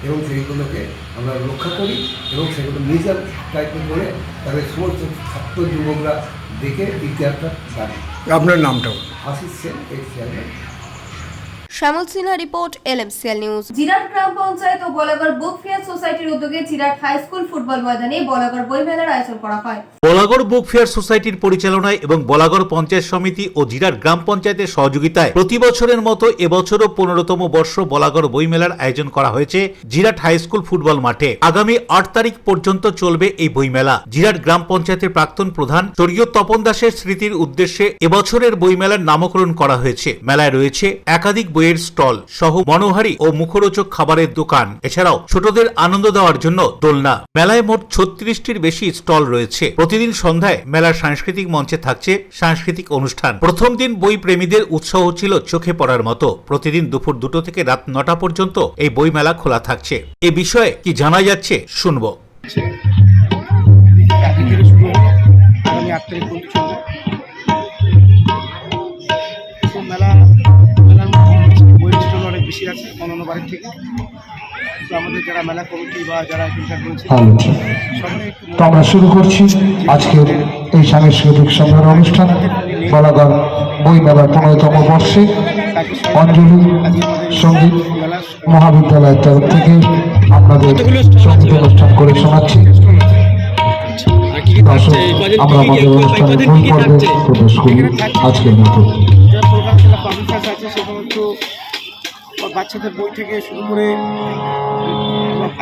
এবং সেইগুলোকে আমরা রক্ষা করি এবং সেগুলো মিউজিয়াম টাইপের করে তাদের সমস্ত ছাত্র যুবকরা দেখে ইতিহাসটা জানে। আপনার নামটা Ashis Sen, ex chairman. Shyamal Sinha report, LMCL news. Jirat গ্রাম পঞ্চায়েত ও বলাগড় বুক ফেয়ার সোসাইটির উদ্যোগে জিরাট হাই স্কুল ফুটবল ময়দানে বলাগড় বইমেলার আয়োজন করা হয়। বলাগড় বুক ফেয়ার সোসাইটির পরিচালনায় এবং বলাগড় পঞ্চায়েত সমিতি ও জিরাট গ্রাম পঞ্চায়েতের সহযোগিতায় প্রতি বছরের মতো এবছরও 15তম বর্ষ বলাগড় বইমেলার আয়োজন করা হয়েছে জিরাট হাই স্কুল ফুটবল মাঠে। আগামী 8 তারিখ পর্যন্ত চলবে এই বইমেলা। জিরাট গ্রাম পঞ্চায়েতের প্রাক্তন প্রধান স্বর্গীয় তপন দাসের স্মৃতির উদ্দেশ্যে এবছরের বইমেলার নামকরণ করা হয়েছে। মেলায় রয়েছে একাধিক বইয়ের স্টল সহ মনোহারী ও মুখরোচক খাবারের দোকান, এছাড়াও ছোটদের আনন্দ দেওয়ার জন্য দোলনা। মেলায় মোট 36টির বেশি স্টল রয়েছে। প্রতিদিন সন্ধ্যায় মেলার সাংস্কৃতিক মঞ্চে থাকছে সাংস্কৃতিক অনুষ্ঠান। প্রথম দিন বই প্রেমীদের উৎসাহ ছিল চোখে পড়ার মতো। প্রতিদিন দুপুর 2টা থেকে রাত 9টা পর্যন্ত এই বই মেলা খোলা থাকছে। এ বিষয়ে কি জানা যাচ্ছে শুনবো। আগামী 8 তারিখ পর্যন্ত চলবে মেলার বইয়ের স্টল অনেক বেশি আছে অন্যান্য বারের থেকে। তো আমাদের যারা মেলা কমিটি বা যারা এখানকার রয়েছে তো আমরা শুরু করছি আজকের এই সাংস্কৃতিক সন্ধ্যার অনুষ্ঠান বলাগড় বই মেলার 15তম বর্ষে অঞ্জলি সঙ্গীত মহাবিদ্যালয়ের তরফ থেকে আপনাদের সঙ্গীত অনুষ্ঠান করে শোনাচ্ছি। দর্শক, আমরা আমাদের অনুষ্ঠানের মূল পর্বে প্রবেশ করি আজকের মতো। বাচ্চাদের বই থেকে শুরু করে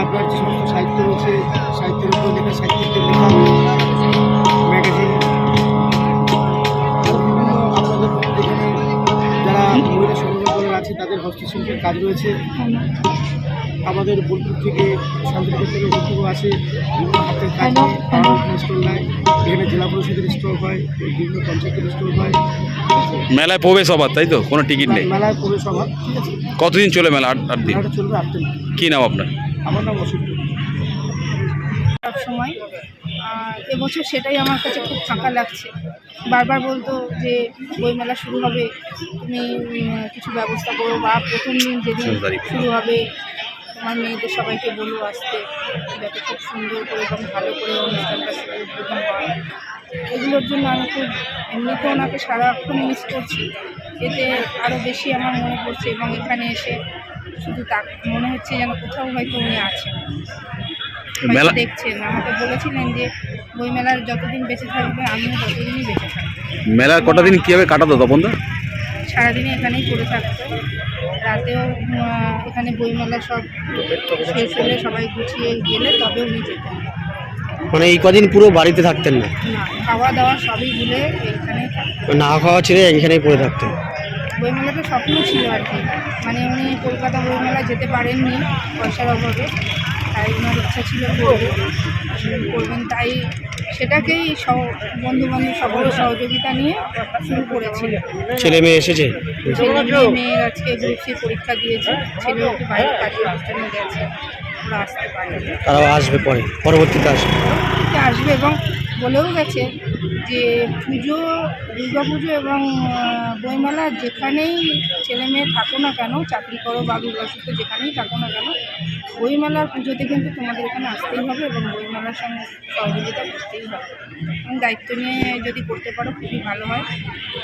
আপনার যে সমস্ত সাহিত্য রয়েছে, সাহিত্যের উপর লেখা, সাহিত্যিকদের লেখা ম্যাগাজিন, আপনাদের এখানে যারা মহিলা সংগ্রহ করার আছে তাদের হস্তশিল্পের কাজ রয়েছে। আমাদের বোলপুর থেকে শান্তিনিকেতনের উদ্যোগ আছে, বিভিন্ন হাতের কাজ স্টল নেয়। এখানে জেলা পরিষদের স্টল হয়, বিভিন্ন পঞ্চায়েতের স্টল হয়। মেলায় প্রবেশ হবার, তাই তো? কোনো টিকিট নেই? মেলায় প্রবেশ হবার। ঠিক আছে। কতদিন চলে মেলা? 8 দিন চলবে। 8 দিন। কি নাম আপনার? আমার নাম অশোক। সব সময় এবছর সেটাই আমার কাছে খুব ফাঁকা লাগছে। বারবার বলতো যে বইমেলা শুরু হবে, তুমি কিছু ব্যবস্থা করো, বা প্রথম দিন যেদিন শুরু হবে তোমার মেয়েদের সবাইকে বলো আসতে, যাতে খুব সুন্দর করে এবং ভালো করে অনুষ্ঠানটা উদ্বোধন হয়। এগুলোর জন্য আমি খুব এমনিতে ওনাকে সারাক্ষণ মিস করছি, এতে আরও বেশি আমার মনে পড়ছে। এবং এখানে এসে শুধু তা মনে হচ্ছে যেন কোথাও হয়তো উনি আছেন, দেখছেন। আমাকে বলেছিলেন যে বইমেলার যতদিন বেঁচে থাকবে আমিও ততদিনই বেঁচে থাকবো। মেলার কটা দিন কীভাবে কাটাতো তপন দা? সারাদিনে এখানেই পড়ে থাকতো, রাতেও এখানে বইমেলা সব শেষ হলে সবাই গুছিয়ে গেলে তবে উনি যেতেন। মানে এই কদিন পুরো বাড়িতে থাকতেন না? না, খাওয়া দাওয়া সবই ভুলে এইখানেই থাকতেন। না খাওয়া ছেড়ে এখানেই পড়ে থাকতেন। বইমেলাটা স্বপ্ন ছিল আর কি, মানে উনি কলকাতা বইমেলা যেতে পারেননি পয়সার অভাবে, তাই ওনার ইচ্ছা ছিল করবেন, তাই সেটাকেই বন্ধুবান্ধব সকলের সহযোগিতা নিয়ে শুরু করেছিল। ছেলে মেয়ে এসেছে? ছেলে মেয়ের আজকে গ্রুপ সি পরীক্ষা দিয়েছে, ছেলে একটু বাইরে কাজের অনুষ্ঠানে গেছে, ওরা আসতে পারেনি। তারাও আসবে পরে, পরবর্তীতে আসবে এবং বলেও গেছে যে পুজো, দুর্গা পুজো এবং বইমেলা যেখানেই ছেলে মেয়ে থাকো না কেন, চাকরি করো বা বিবাহিত যেখানেই থাকো না কেন, বইমেলার পুজোতে কিন্তু তোমাদের এখানে আসতেই হবে এবং বইমেলার সঙ্গে সহযোগিতা করতেই হবে এবং দায়িত্ব নিয়ে যদি করতে পারো খুবই ভালো হয়।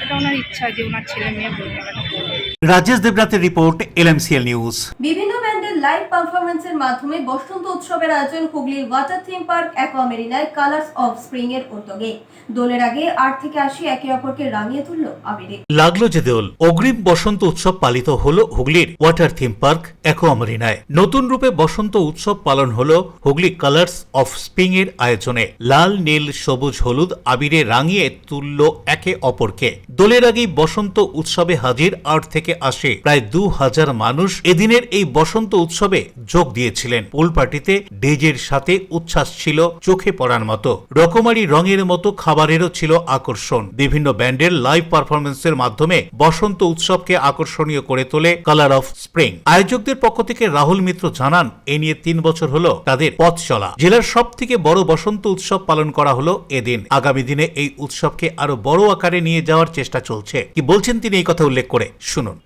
এটা ওনার ইচ্ছা যে ওনার ছেলে মেয়ে বইমেলাটা করবে। রাজেশ দেবনাথের রিপোর্ট, LMCL নিউজ। বিভিন্ন ব্যান্ডের লাইভ পারফরমেন্সের মাধ্যমে বসন্ত উৎসবের আয়োজন হুগলির ওয়াটার থিম পার্ক অ্যাকোয়া মেরিনায় কালার্স অফ স্প্রিং। স্প্রিং এর উদ্যোগে। দোলের আগে 8 থেকে 80 একে অপরকে রাঙিয়ে তুলল আবিরে। লাগলো যে দোল। অগ্রিম বসন্ত উৎসব পালিত হলো হুগলির ওয়াটার থিম পার্ক অ্যাকোয়া মেরিনায়। নতুন রূপে বসন্ত উৎসব পালন হলো হুগলি কালার্স অফ স্প্রিং এর আয়োজনে। লাল, নীল, সবুজ, হলুদ আবিরে রাঙিয়ে তুলল একে অপরকে। দোলের আগেই বসন্ত উৎসবে হাজির 8 থেকে 80 প্রায় 2000 মানুষ এদিনের এই বসন্ত উৎসবে যোগ দিয়েছিলেন। পুল পার্টিতে ডিজের সাথে উচ্ছ্বাস ছিল চোখে পড়ার মতো। রকমারি রঙের মতো খাবারেরও ছিল আকর্ষণ। বিভিন্ন ব্যান্ডের লাইভ পারফরমেন্সের মাধ্যমে বসন্ত উৎসবকে আকর্ষণীয় করে তোলে কালার অফ স্প্রিং। আয়োজকদের পক্ষ থেকে রাহুল মিত্র জানান, এ নিয়ে 3 বছর হলো তাদের পথ চলা। জেলার সব থেকে বড় বসন্ত উৎসব পালন করা হলো এদিন। আগামী দিনে এই উৎসবকে আরো বড় আকারে নিয়ে যাওয়ার চেষ্টা চলছে। কি বলছেন তিনি এই কথা উল্লেখ করে শুনুন।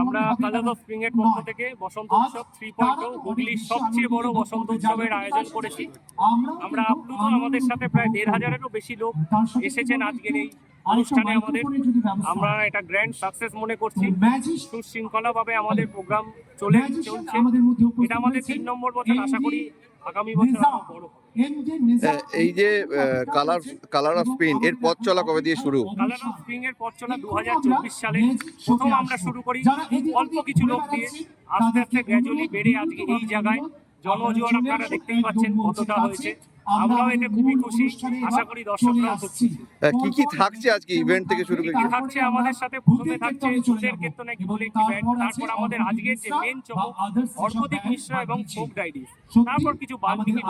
আমরা কালার অফ স্প্রিং এর পক্ষ থেকে বসন্ত উৎসব 3.0 হুগলির সবচেয়ে বড় বসন্ত উৎসবের আয়োজন করেছি। আমরা আপ্লুত, আমাদের সাথে প্রায় 1500-এরও বেশি লোক এসেছেন আজকের এই অনুষ্ঠানে। আমরা এটা গ্র্যান্ড সাকসেস মনে করছি। সুশৃঙ্খলাভাবে আমাদের প্রোগ্রাম চলছে। এটা আমাদের 3 নম্বর বছর, আশা করি আগামী বছর আরো বড় হবে। এই যে কালার অফ স্প্রিং এর পথ চলা কবে দিয়ে শুরু? কালার অফ স্প্রিং এর পথ চলা 2024 সালে প্রথম আমরা শুরু করি অল্প কিছু লোক দিয়ে। আস্তে আস্তে গ্র্যাজুয়ালি বেড়ে আজকে এই জায়গায় জনজোয়ার আপনারা দেখতেই পাচ্ছেন কতটা হয়েছে। আমরাও এতে খুবই খুশি, আশা করি দর্শকরাও খুশি। কি কি থাকছে আজকে ইভেন্ট থেকে শুরু করে? থাকছে আমাদের সাথে প্রথমে থাকছে দুধের কেতনাকি বলে একটি ব্যান্ড, তারপর আমাদের আজকের যে মেন চমক অর্কদীপ মিশ্রা এবং ফোক ডাইরিস, তারপর কিছু বাল্মীকি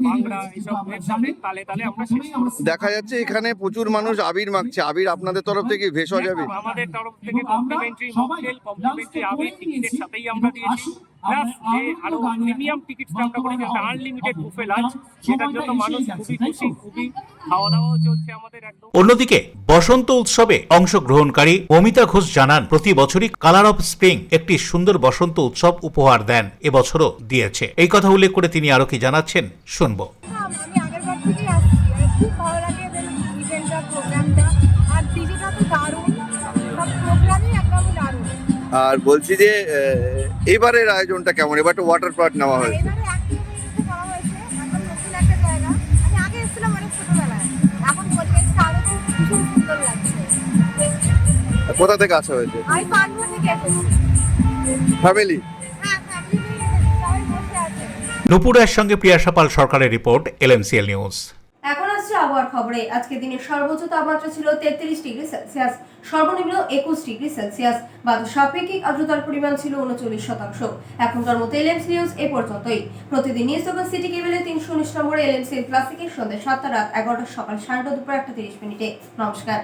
বাংলা এইসব সাথে তালে তালে আমরা শেষ করব। দেখা যাচ্ছে এখানে প্রচুর মানুষ আবির মাখছে। আবির আপনাদের তরফ থেকে ভেসে যাবে? আমাদের তরফ থেকে কমপ্লিমেন্টারি মকটেল, কমপ্লিমেন্টারি আবির টিকিটের সাথেই আমরা দিয়েছি। প্লাস যে আরো প্রিমিয়াম টিকিটটা আমরা করেছি একটা আনলিমিটেড বুফে লাঞ্চ, সেটার জন্য মানুষ খুবই খুশি, খুবই খাওয়া দাওয়াও চলছে আমাদের একদম। অন্যদিকে বসন্ত উৎসবে অংশগ্রহণকারী মমিতা ঘোষ জানান, প্রতি বছরই কালার অফ স্প্রিং একটি সুন্দর বসন্ত উৎসব উপহার দেন, এবছরও দিয়েছে। এই কথা উল্লেখ করে তিনি আরো কি জানাচ্ছেন শুনবো। আমি আগের বার থেকেই আসছি, খুব ভালো লাগে এদের ইভেন্টটা, প্রোগ্রামটা, আর ডিজেটা তো দারুণ, সব প্রোগ্রামই একদম দারুণ। আর বলছি যে এবারের আয়োজনটা কেমন? এবার তো ওয়াটার পার্ক নেওয়া হয়েছে। এবারে অ্যাক্টিভিটি করা হয়েছে, একদম নতুন একটা জায়গা। আমি আগে এসেছিলাম অনেক ছোটবেলায়, এখন পরিবেশটা আরো খুব সুন্দর লাগছে। কোথা থেকে আসা হয়েছে? আমি পান্ডুয়া থেকে এসেছি। ফ্যামিলি? হ্যাঁ, ফ্যামিলি নিয়ে সবাই বসে আছে। নুপুরের সঙ্গে প্রিয়াশা পাল সরকারের রিপোর্ট, LMCL নিউজ। এখন আসছে আবহাওয়ার খবরে। আজকে দিনের সর্বোচ্চ তাপমাত্রা ছিল 33 ডিগ্রি সেলসিয়াস, সর্বনিম্ন 21 ডিগ্রি সেলসিয়াস। বাতাস সাপেক্ষিক আর্দ্রতার পরিমাণ ছিল 39%। এখনকার মতো LMC নিউজ এ পর্যন্তই। প্রতিদিন নিউজ যখন সিটি কেবলে 319 নম্বরে LMC ক্লাসিকের সন্ধ্যে 7টা, রাত 11টা, সকাল 9:30, দুপুর 1:30 মিনিটে। নমস্কার।